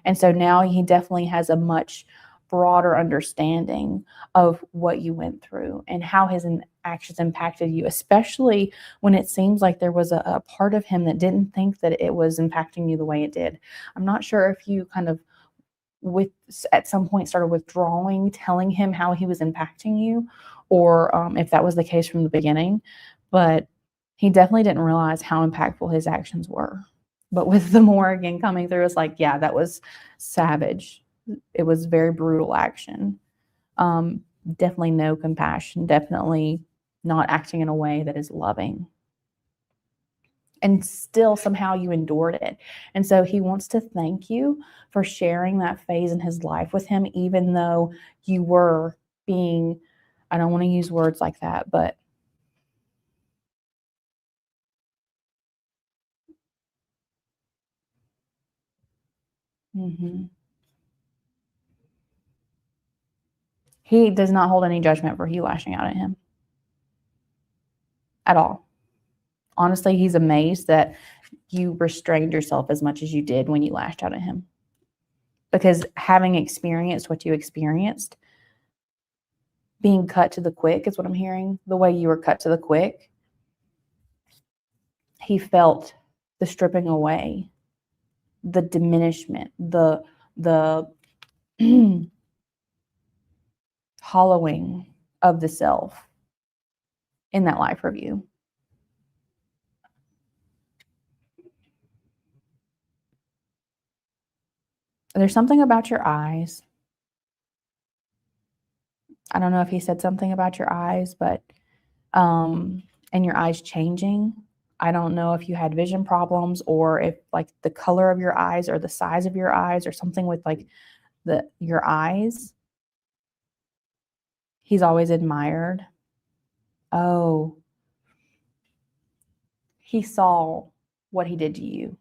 And so now he definitely has a much broader understanding of what you went through and how his actions impacted you, especially when it seems like there was a part of him that didn't think that it was impacting you the way it did. I'm not sure if you kind of at some point started withdrawing, telling him how he was impacting you, or if that was the case from the beginning, but he definitely didn't realize how impactful his actions were. But with the Morgan coming through, it's like, yeah, that was savage. It was very brutal action. definitely no compassion, definitely not acting in a way that is loving. And still somehow you endured it. And so he wants to thank you for sharing that phase in his life with him, even though you were being, I don't want to use words like that, but mhm. He does not hold any judgment for you lashing out at him at all. Honestly, he's amazed that you restrained yourself as much as you did when you lashed out at him. Because having experienced what you experienced, being cut to the quick is what I'm hearing, the way you were cut to the quick, he felt the stripping away, the diminishment, the hollowing of the self in that life review. There's something about your eyes. I don't know if he said something about your eyes, but and your eyes changing. I don't know if you had vision problems or if like the color of your eyes or the size of your eyes or something with like your eyes. He's always admired. Oh, he saw what he did to you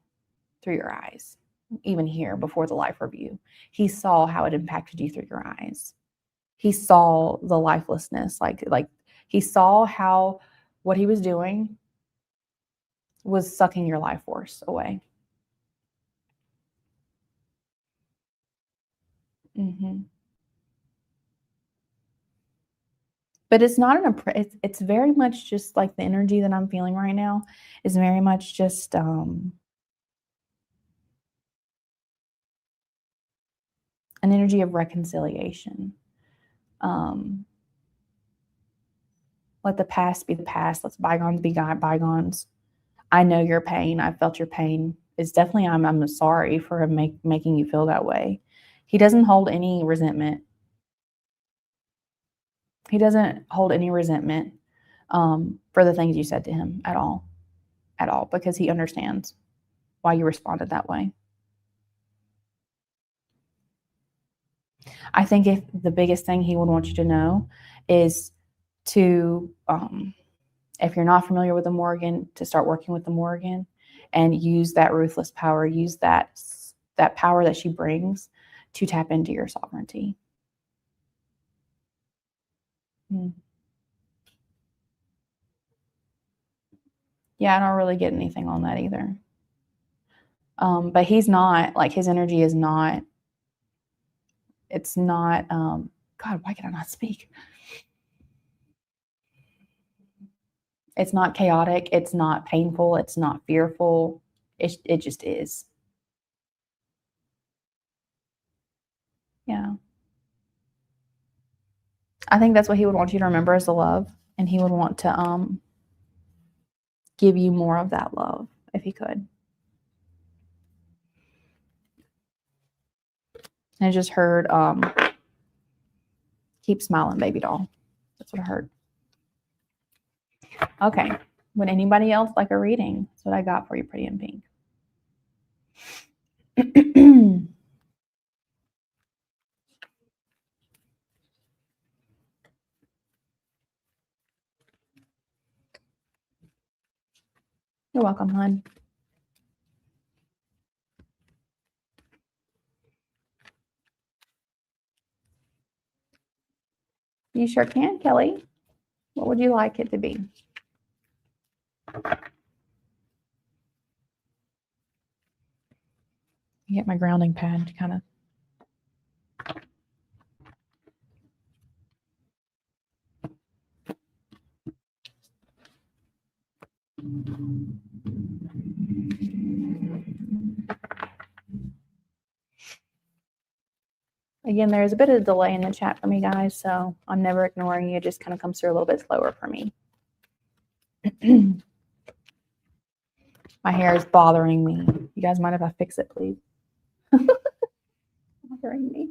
through your eyes, even here before the life review. He saw how it impacted you through your eyes. He saw the lifelessness, like he saw how what he was doing was sucking your life force away. Mm-hmm. But it's not it's very much just like the energy that I'm feeling right now is very much just an energy of reconciliation. Um, let the past be the past. Let's bygones be bygones. I know your pain. I felt your pain. It's definitely I'm sorry for him making you feel that way. He doesn't hold any resentment. He doesn't hold any resentment for the things you said to him at all, because he understands why you responded that way. I think if the biggest thing he would want you to know is to, if you're not familiar with the Morgan, to start working with the Morgan and use that ruthless power, use that power that she brings to tap into your sovereignty. Mm. Yeah, I don't really get anything on that either. But he's not like his energy is not. It's not. God, why can I not speak? It's not chaotic. It's not painful. It's not fearful. It just is. Yeah. I think that's what he would want you to remember as the love, and he would want to give you more of that love if he could. And I just heard keep smiling, baby doll. That's what I heard. Okay. Would anybody else like a reading? That's what I got for you, Pretty in Pink. You're welcome, hon. You sure can, Kelly. What would you like it to be? Get my grounding pad to kind of. Again, there's a bit of delay in the chat for me, guys, so I'm never ignoring you. It just kind of comes through a little bit slower for me. My hair is bothering me. You guys mind if I fix it, please? Bothering me.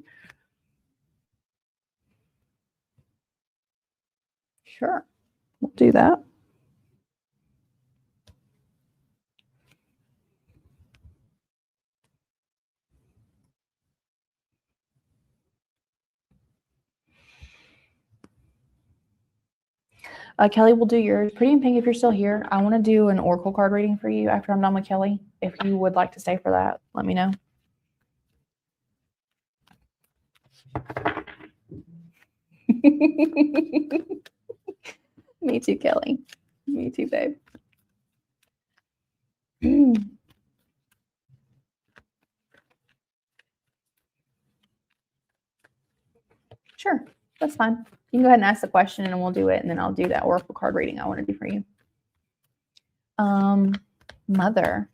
Sure. We'll do that. Kelly will do yours. Pretty in Pink, if you're still here, I want to do an oracle card reading for you after I'm done with Kelly. If you would like to stay for that, let me know. Me too, Kelly. Me too, babe. Sure, that's fine. You can go ahead and ask the question and we'll do it, and then I'll do that oracle card reading I want to do for you. Mother.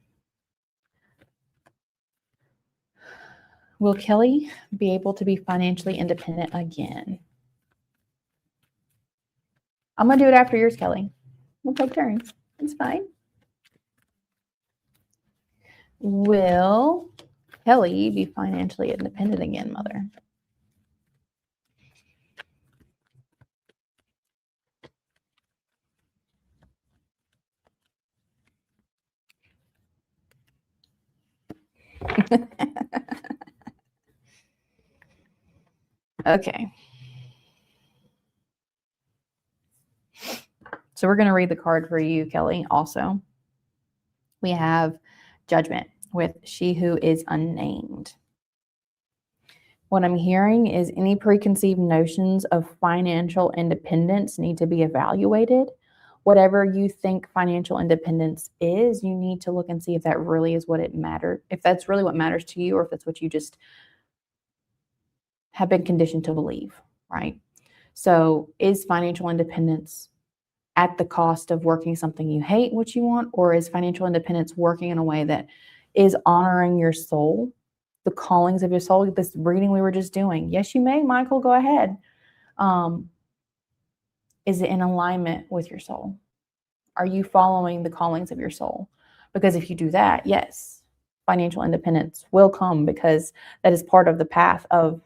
Will Kelly be able to be financially independent again? I'm going to do it after yours, Kelly. We'll take turns. It's fine. Will Kelly be financially independent again, Mother? Okay. So we're going to read the card for you, Kelly, also. We have Judgment with She Who Is Unnamed. What I'm hearing is any preconceived notions of financial independence need to be evaluated. Whatever you think financial independence is, you need to look and see if that really is what it matters, if that's really what matters to you, or if that's what you just have been conditioned to believe, right? So is financial independence at the cost of working something you hate, what you want, or is financial independence working in a way that is honoring your soul, the callings of your soul? This reading we were just doing. Yes, you may, Michael, go ahead. Is it in alignment with your soul? Are you following the callings of your soul? Because if you do that, yes, financial independence will come, because that is part of the path of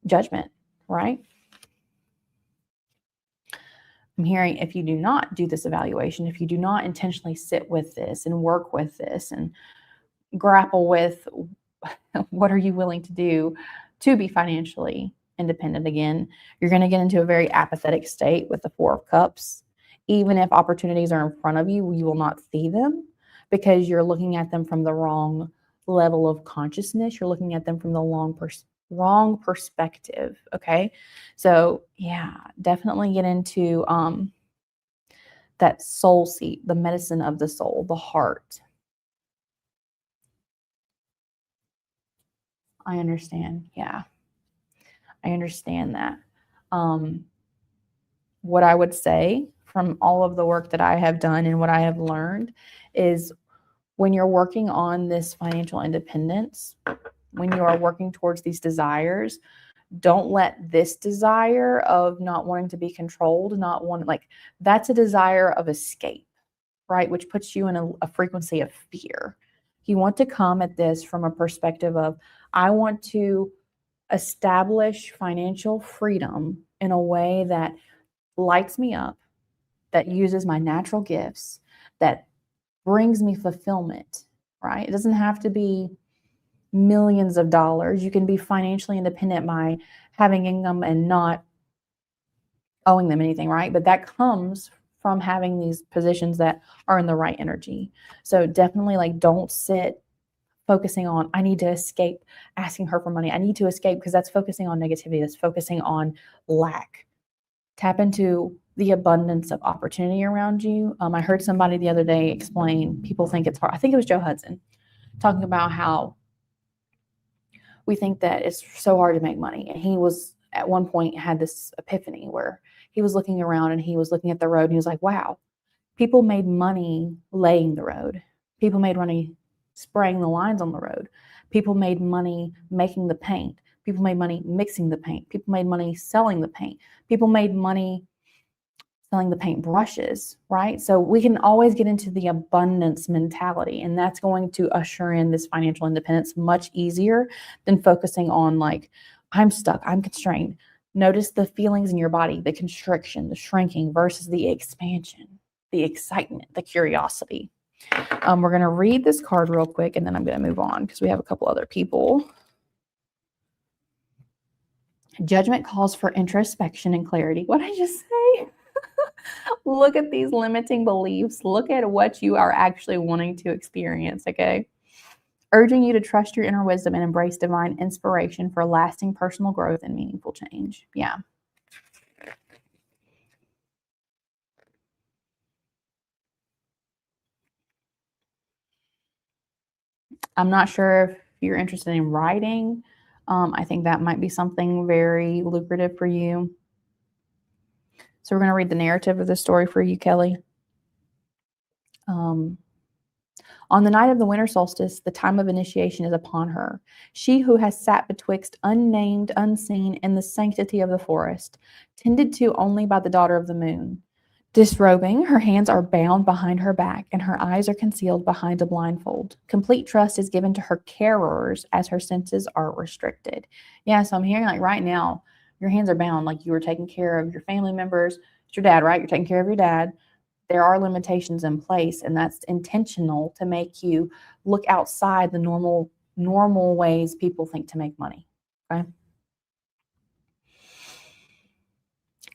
judgment, right? I'm hearing if you do not do this evaluation, if you do not intentionally sit with this and work with this and grapple with what are you willing to do to be financially independent again, you're going to get into a very apathetic state with the Four of Cups. Even if opportunities are in front of you, you will not see them because you're looking at them from the wrong level of consciousness. You're looking at them from the wrong perspective. Okay. So yeah, definitely get into that soul seat, the medicine of the soul, the heart. I understand. Yeah. I understand that. What I would say from all of the work that I have done and what I have learned is when you're working on this financial independence, when you are working towards these desires, don't let this desire of not wanting to be controlled, that's a desire of escape, right? Which puts you in a frequency of fear. You want to come at this from a perspective of, I want to establish financial freedom in a way that lights me up, that uses my natural gifts, that brings me fulfillment, right? It doesn't have to be millions of dollars. You can be financially independent by having income and not owing them anything, right? But that comes from having these positions that are in the right energy. So definitely don't sit focusing on, I need to escape asking her for money. I need to escape, because that's focusing on negativity. That's focusing on lack. Tap into the abundance of opportunity around you. I heard somebody the other day explain, people think it's hard. I think it was Joe Hudson talking about how we think that it's so hard to make money. And he was at one point had this epiphany where he was looking around and he was looking at the road and he was like, wow, people made money laying the road. People made money spraying the lines on the road. People made money making the paint. People made money mixing the paint. People made money selling the paint. People made money selling the paint brushes, right? So we can always get into the abundance mentality, and that's going to usher in this financial independence much easier than focusing on I'm stuck, I'm constrained. Notice the feelings in your body, the constriction, the shrinking versus the expansion, the excitement, the curiosity. We're going to read this card real quick, and then I'm going to move on because we have a couple other people. Judgment calls for introspection and clarity. What did I just say? Look at these limiting beliefs. Look at what you are actually wanting to experience, okay? Urging you to trust your inner wisdom and embrace divine inspiration for lasting personal growth and meaningful change. Yeah. I'm not sure if you're interested in writing. I think that might be something very lucrative for you. So we're going to read the narrative of the story for you, Kelly. On the night of the winter solstice, the time of initiation is upon her. She who has sat betwixt unnamed, unseen, in the sanctity of the forest, tended to only by the daughter of the moon. Disrobing, her hands are bound behind her back, and her eyes are concealed behind a blindfold. Complete trust is given to her carers as her senses are restricted. Yeah, so I'm hearing like right now, your hands are bound, like you were taking care of your family members. It's your dad, right? You're taking care of your dad. There are limitations in place, and that's intentional to make you look outside the normal ways people think to make money. Okay.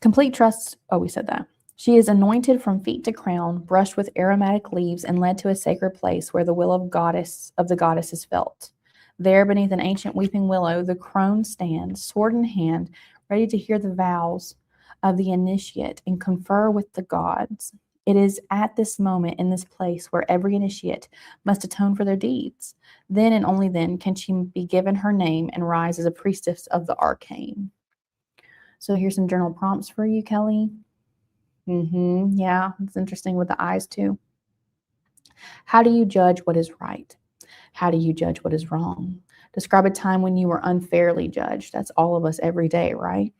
Complete trust. Oh, we said that. She is anointed from feet to crown, brushed with aromatic leaves, and led to a sacred place where the will of the goddess is felt. There, beneath an ancient weeping willow, the crone stands, sword in hand, ready to hear the vows of the initiate and confer with the gods. It is at this moment in this place where every initiate must atone for their deeds. Then and only then can she be given her name and rise as a priestess of the arcane. So here's some journal prompts for you, Kelly. Yeah, it's interesting with the eyes too. How do you judge what is right? How do you judge what is wrong? Describe a time when you were unfairly judged. That's all of us every day, right?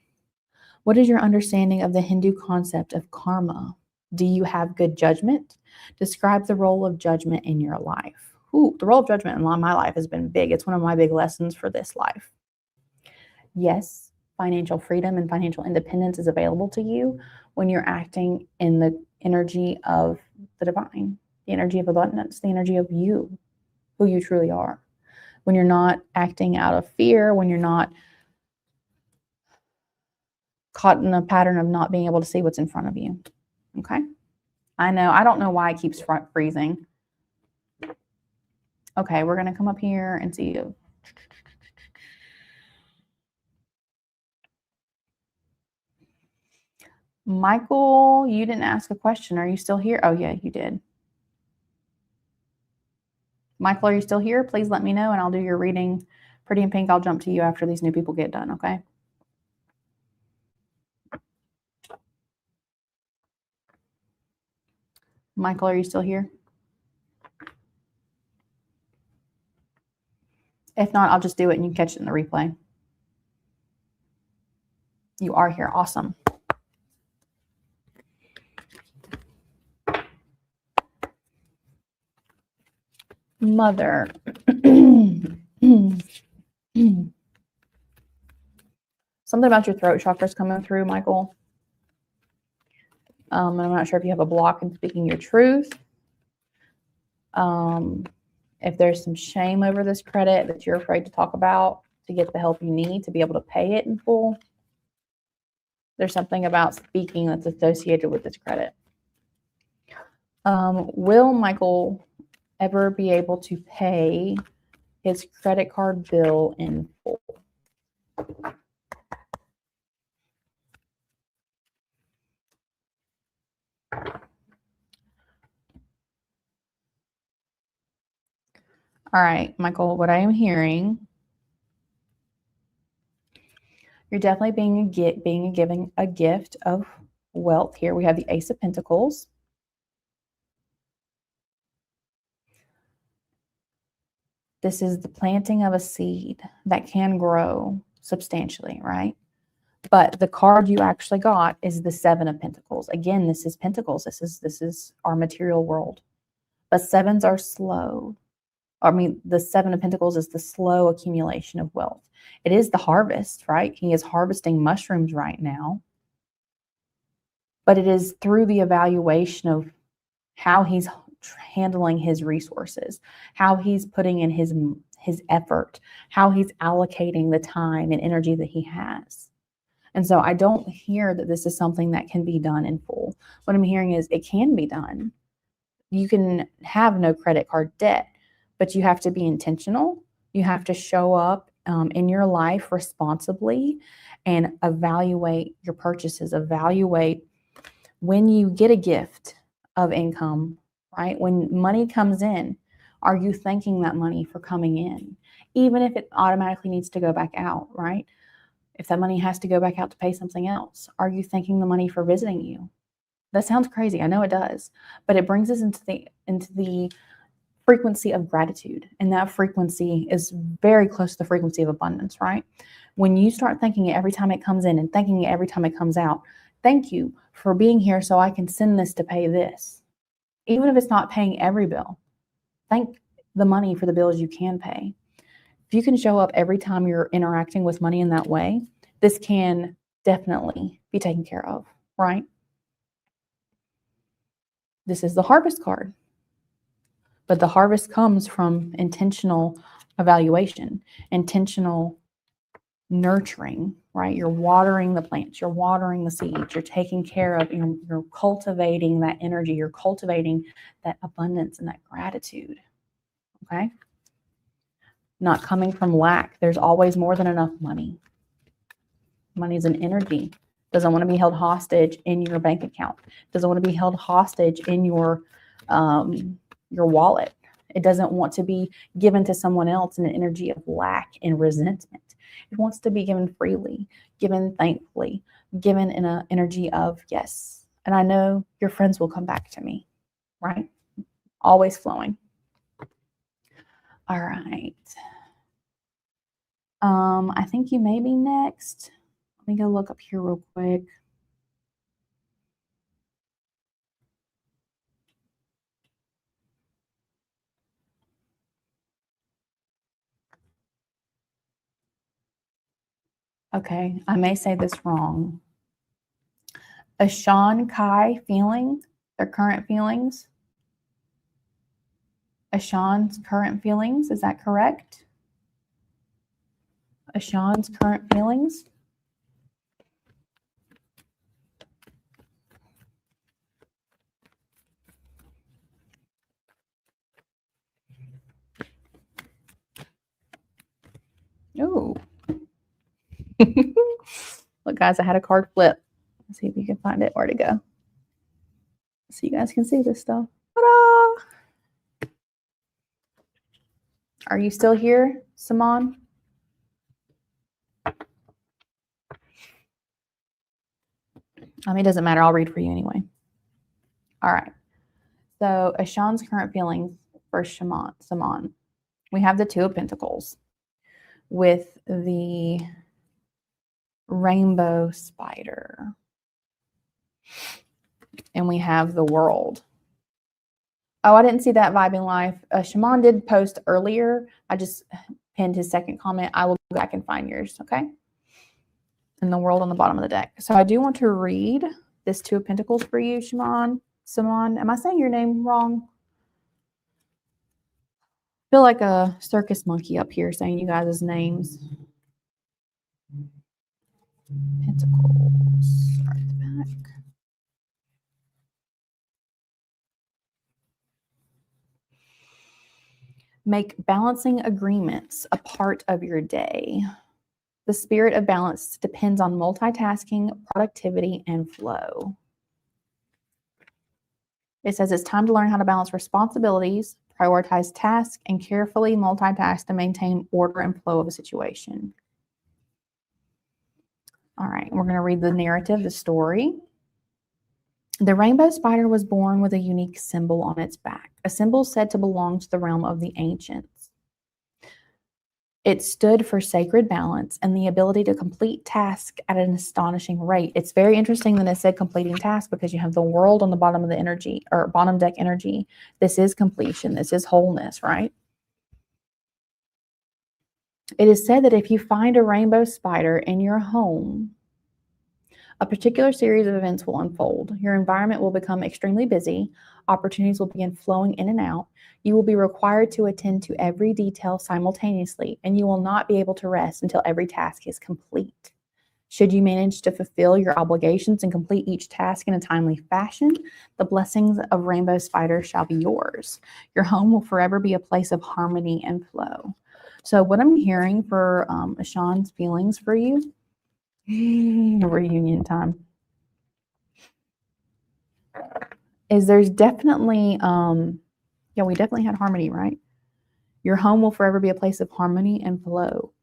What is your understanding of the Hindu concept of karma? Do you have good judgment? Describe the role of judgment in your life. Ooh, the role of judgment in my life has been big. It's one of my big lessons for this life. Yes, financial freedom and financial independence is available to you when you're acting in the energy of the divine, the energy of abundance, the energy of you, who you truly are. When you're not acting out of fear, when you're not caught in a pattern of not being able to see what's in front of you. Okay? I know. I don't know why it keeps freezing. Okay, we're going to come up here and see you. Michael, you didn't ask a question. Are you still here? Oh, yeah, you did. Michael, are you still here? Please let me know and I'll do your reading. Pretty in Pink, I'll jump to you after these new people get done, okay? Michael, are you still here? If not, I'll just do it and you can catch it in the replay. You are here. Awesome. Mother. Something about your throat chakras coming through, Michael. And I'm not sure if you have a block in speaking your truth. If there's some shame over this credit that you're afraid to talk about to get the help you need to be able to pay it in full. There's something about speaking that's associated with this credit. Will Michael ever be able to pay his credit card bill in full? All right, Michael, what I am hearing, you're definitely giving a gift of wealth here. We have the Ace of Pentacles. This is the planting of a seed that can grow substantially, right? But the card you actually got is the Seven of Pentacles. Again, this is Pentacles. This is our material world. But sevens are slow. I mean, the Seven of Pentacles is the slow accumulation of wealth. It is the harvest, right? He is harvesting mushrooms right now. But it is through the evaluation of how he's handling his resources, how he's putting in his effort, how he's allocating the time and energy that he has. And so I don't hear that this is something that can be done in full. What I'm hearing is it can be done. You can have no credit card debt, but you have to be intentional. You have to show up in your life responsibly and evaluate your purchases, evaluate when you get a gift of income, right? When money comes in, are you thanking that money for coming in? Even if it automatically needs to go back out, right? If that money has to go back out to pay something else, are you thanking the money for visiting you? That sounds crazy. I know it does, but it brings us into the frequency of gratitude. And that frequency is very close to the frequency of abundance, right? When you start thanking it every time it comes in and thanking it every time it comes out, thank you for being here so I can send this to pay this. Even if it's not paying every bill, thank the money for the bills you can pay. If you can show up every time you're interacting with money in that way, this can definitely be taken care of, right? This is the harvest card. But the harvest comes from intentional evaluation, intentional nurturing, right? You're watering the plants, you're watering the seeds, you're taking care of, you're cultivating that energy, you're cultivating that abundance and that gratitude, okay? Not coming from lack. There's always more than enough money. Money is an energy. Doesn't want to be held hostage in your bank account. Doesn't want to be held hostage in your wallet. It doesn't want to be given to someone else in an energy of lack and resentment. It wants to be given freely, given thankfully, given in an energy of yes. And I know your friends will come back to me, right? Always flowing. All right. I think you may be next. Let me go look up here real quick. Okay, I may say this wrong. Ashan Kai feeling, their current feelings. Ashan's current feelings, is that correct? Ashan's current feelings. Oh. Look, guys, I had a card flip. Let's see if you can find it. Where'd it go? So you guys can see this stuff. Ta-da! Are you still here, Simon? I mean, it doesn't matter. I'll read for you anyway. All right. So Ashan's current feelings for Simon. We have the Two of Pentacles with the rainbow spider. And we have the World. Oh, I didn't see that vibe in life. Shaman did post earlier. I just pinned his second comment. I will go back and find yours, okay? And the World on the bottom of the deck. So I do want to read this Two of Pentacles for you, Shaman. Simon, am I saying your name wrong? I feel like a circus monkey up here saying you guys' names. Pentacles. Start at the back. Make balancing agreements a part of your day. The spirit of balance depends on multitasking, productivity, and flow. It says it's time to learn how to balance responsibilities, prioritize tasks, and carefully multitask to maintain order and flow of a situation. All right, we're going to read the narrative, the story. The rainbow spider was born with a unique symbol on its back, a symbol said to belong to the realm of the ancients. It stood for sacred balance and the ability to complete tasks at an astonishing rate. It's very interesting that it said completing tasks because you have the World on the bottom of the energy or bottom deck energy. This is completion. This is wholeness, right? It is said that if you find a rainbow spider in your home, a particular series of events will unfold. Your environment will become extremely busy. Opportunities will begin flowing in and out. You will be required to attend to every detail simultaneously, and you will not be able to rest until every task is complete. Should you manage to fulfill your obligations and complete each task in a timely fashion, the blessings of Rainbow Spider shall be yours. Your home will forever be a place of harmony and flow. So what I'm hearing for Ashan's feelings for you, reunion time, is there's definitely, yeah, we definitely had harmony, right? Your home will forever be a place of harmony and flow.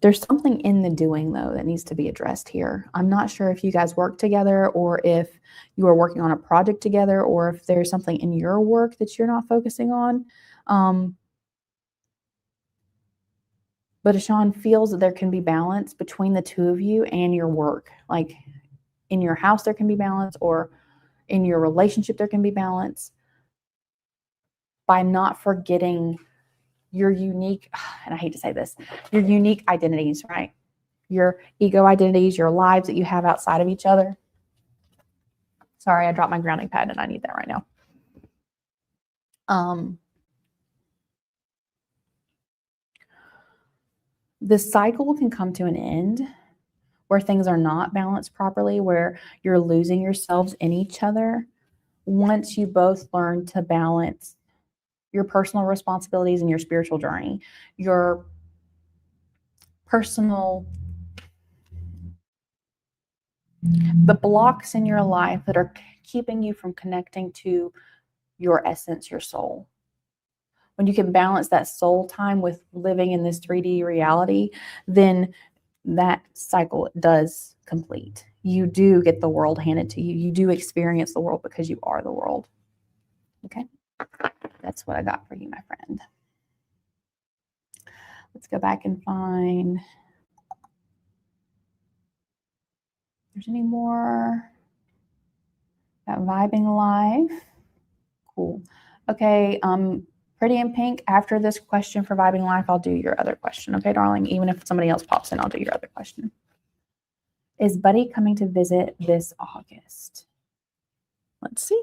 There's something in the doing, though, that needs to be addressed here. I'm not sure if you guys work together or if you are working on a project together or if there's something in your work that you're not focusing on. But Ashan feels that there can be balance between the two of you and your work. Like in your house, there can be balance, or in your relationship, there can be balance by not forgetting your unique, and I hate to say this, your unique identities, right? Your ego identities, your lives that you have outside of each other. Sorry, I dropped my grounding pad and I need that right now. The cycle can come to an end where things are not balanced properly, where you're losing yourselves in each other. Once you both learn to balance your personal responsibilities and your spiritual journey, your personal, the blocks in your life that are keeping you from connecting to your essence, your soul. When you can balance that soul time with living in this 3D reality, then that cycle does complete. You do get the world handed to you. You do experience the world because you are the world. Okay? That's what I got for you, my friend. Let's go back and find if there's any more. Got Vibing Live. Cool. Okay, Pretty in Pink, after this question for Vibing Life, I'll do your other question. Okay, darling? Even if somebody else pops in, I'll do your other question. Is Buddy coming to visit this August? Let's see.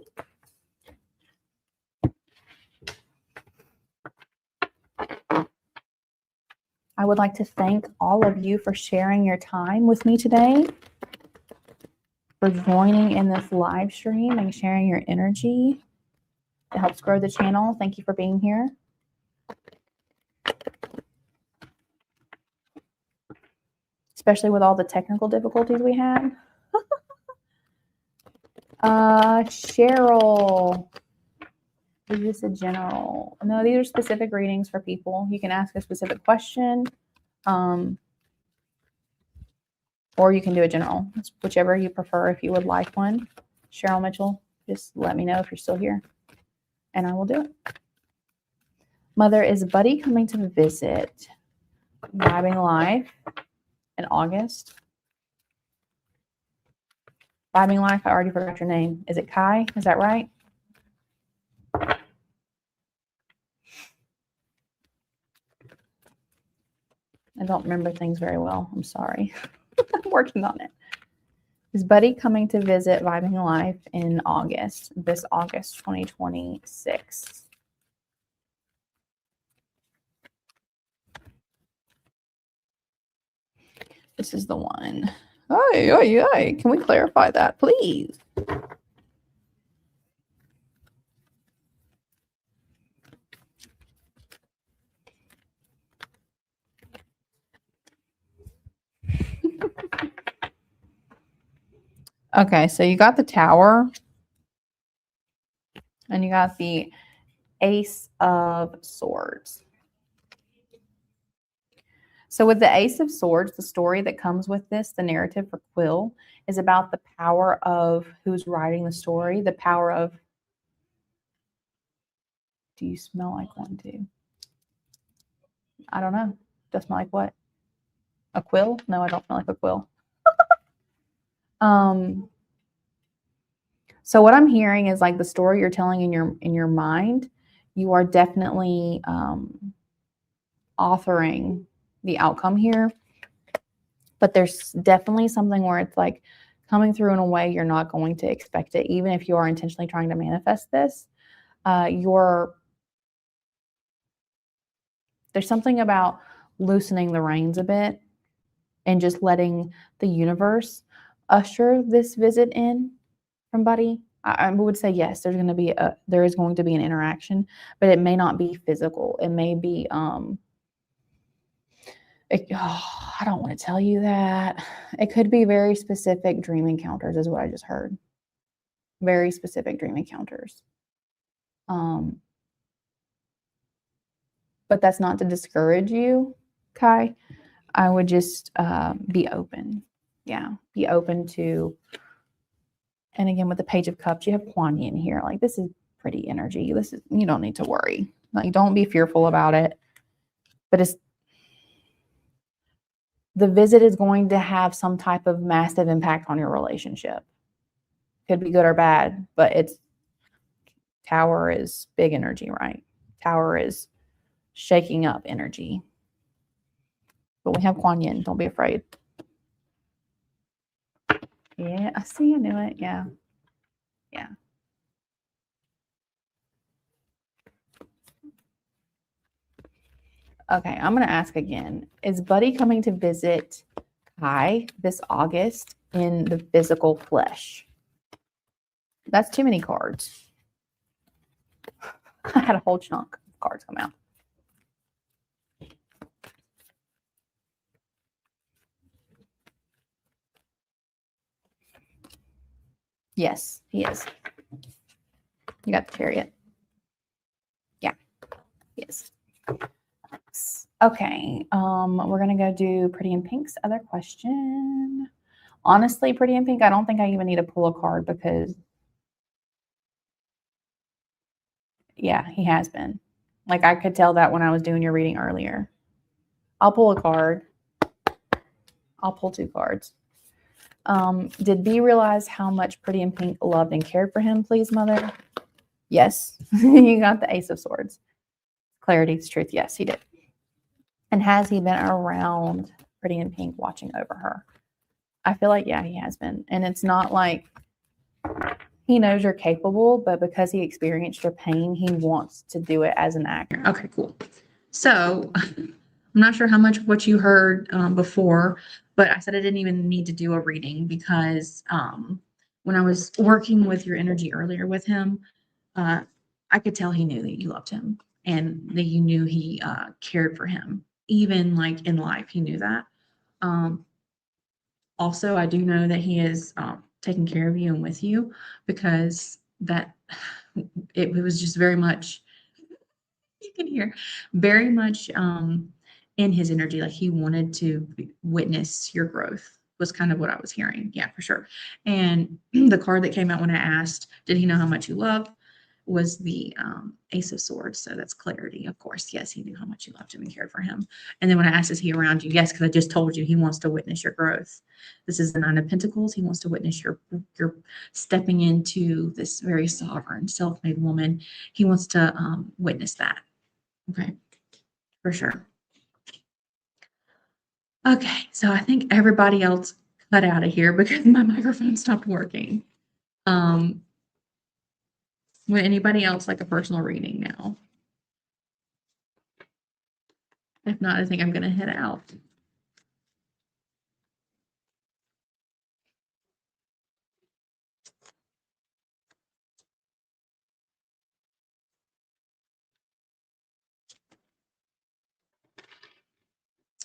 I would like to thank all of you for sharing your time with me today, for joining in this live stream and sharing your energy. It helps grow the channel. Thank you for being here. Especially with all the technical difficulties we had. Cheryl, is this a general? No, these are specific readings for people. You can ask a specific question, or you can do a general. It's whichever you prefer. If you would like one, Cheryl Mitchell, just let me know if you're still here, and I will do it. Mother, is Buddy coming to visit Vibing Life in August? Vibing Life, I already forgot your name. Is it Kai? Is that right? I don't remember things very well. I'm sorry. I'm working on it. Is Buddy coming to visit Vibing Life in August, this August 2026? This is the one. Hey, can we clarify that, please? Okay, so you got the Tower, and you got the Ace of Swords. So with the Ace of Swords, the story that comes with this, the narrative for Quill, is about the power of who's writing the story, the power of, do you smell like one too? I don't know. Does smell like what? A quill? No, I don't smell like a quill. So what I'm hearing is like the story you're telling in your mind, You are definitely authoring the outcome here, but there's definitely something where it's like coming through in a way you're not going to expect it, even if you are intentionally trying to manifest this. There's something about loosening the reins a bit and just letting the universe usher this visit in from Buddy. I would say yes. There is going to be an interaction, but it may not be physical. It may be I don't want to tell you that. It could be very specific dream encounters, is what I just heard. Very specific dream encounters. But that's not to discourage you, Kai. I would just be open. Yeah, be open to. And again, with the Page of Cups, you have Kuan Yin here. Like, this is pretty energy. You don't need to worry. Like, don't be fearful about it. But the visit is going to have some type of massive impact on your relationship. Could be good or bad, but Tower is big energy, right? Tower is shaking up energy. But we have Kuan Yin. Don't be afraid. Yeah, I see. I knew it. Yeah. Yeah. Okay, I'm going to ask again. Is Buddy coming to visit Kai this August in the physical flesh? That's too many cards. I had a whole chunk of cards come out. Yes, he is. You got the Chariot. Yeah, he is. Okay, we're going to go do Pretty in Pink's other question. Honestly, Pretty in Pink, I don't think I even need to pull a card because, yeah, he has been. Like, I could tell that when I was doing your reading earlier. I'll pull a card. I'll pull 2 cards. Did B realize how much Pretty in Pink loved and cared for him, please, Mother? Yes. You got the Ace of Swords. Clarity, it's truth. Yes, he did. And has he been around Pretty in Pink watching over her? I feel like, yeah, he has been. And it's not like he knows you're capable, but because he experienced your pain, he wants to do it as an actor. Okay, cool. So I'm not sure how much of what you heard before, but I said I didn't even need to do a reading because when I was working with your energy earlier with him, I could tell he knew that you loved him and that you knew he cared for him. Even like in life, he knew that. Also, I do know that he is taking care of you and with you because it was just very much, you can hear, very much in his energy, like he wanted to witness your growth was kind of what I was hearing. Yeah, for sure. And the card that came out when I asked, did he know how much you loved? Was the Ace of Swords. So that's clarity, of course. Yes, he knew how much you loved him and cared for him. And then when I asked, is he around you? Yes, because I just told you he wants to witness your growth. This is the Nine of Pentacles. He wants to witness your stepping into this very sovereign, self-made woman. He wants to witness that. Okay, for sure. Okay, so I think everybody else cut out of here because my microphone stopped working. Would anybody else like a personal reading now? If not, I think I'm going to head out.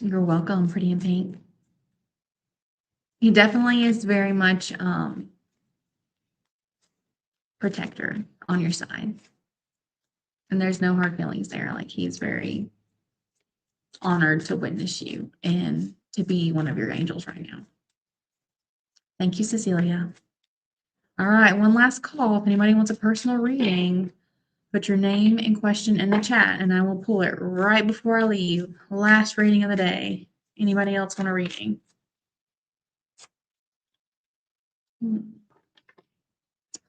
You're welcome, Pretty in Pink. He definitely is very much protector on your side. And there's no hard feelings there. Like he's very honored to witness you and to be one of your angels right now. Thank you, Cecilia. All right, one last call. If anybody wants a personal reading, put your name and question in the chat and I will pull it right before I leave. Last reading of the day. Anybody else want a reading?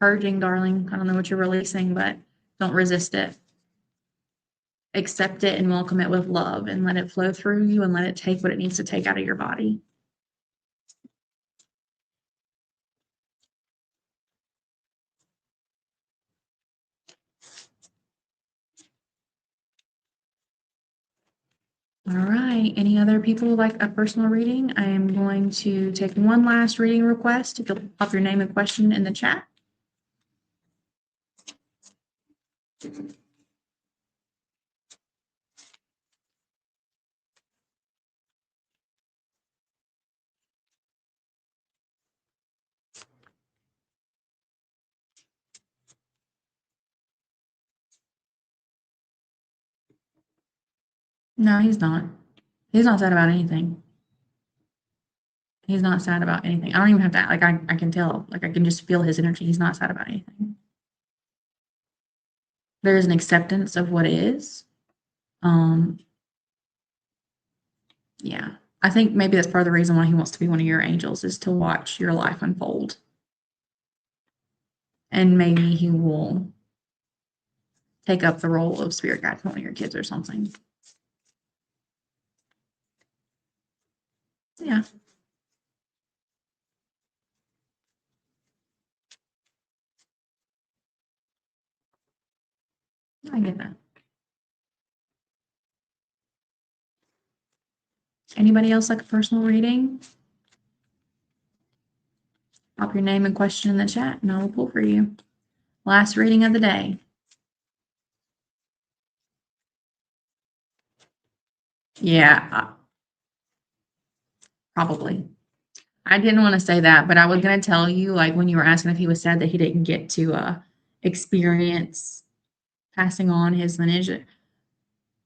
Purging, darling. I don't know what you're releasing, but don't resist it. accept it and welcome it with love and let it flow through you and let it take what it needs to take out of your body. All right. Any other people like a personal reading? I am going to take one last reading request. If you'll pop your name and question in the chat. No, he's not. He's not sad about anything. He's not sad about anything. I don't even have to, like, I can tell, like, I can just feel his energy. He's not sad about anything. There's an acceptance of what is. Yeah. I think maybe that's part of the reason why he wants to be one of your angels is to watch your life unfold. And maybe he will take up the role of spirit guide for one of your kids or something. Yeah. I get that. Anybody else like a personal reading? Pop your name and question in the chat and I will pull for you. Last reading of the day. Yeah, probably. I didn't want to say that, but I was going to tell you, like, when you were asking if he was sad that he didn't get to experience passing on his lineage,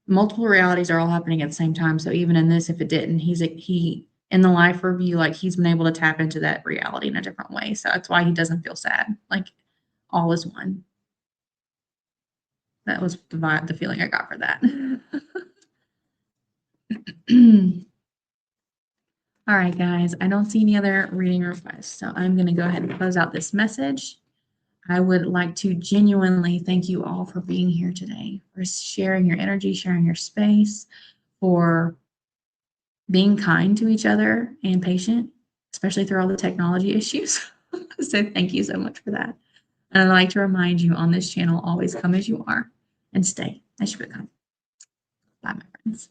multiple realities are all happening at the same time. So even in this, if it didn't, he in the life review, like, he's been able to tap into that reality in a different way. So that's why he doesn't feel sad. Like, all is one. That was the feeling I got for that. All right, guys, I don't see any other reading requests, so I'm going to go ahead and close out this message. I would like to genuinely thank you all for being here today, for sharing your energy, sharing your space, for being kind to each other and patient, especially through all the technology issues. So thank you so much for that. And I'd like to remind you on this channel, always come as you are and stay as you become. Bye, my friends.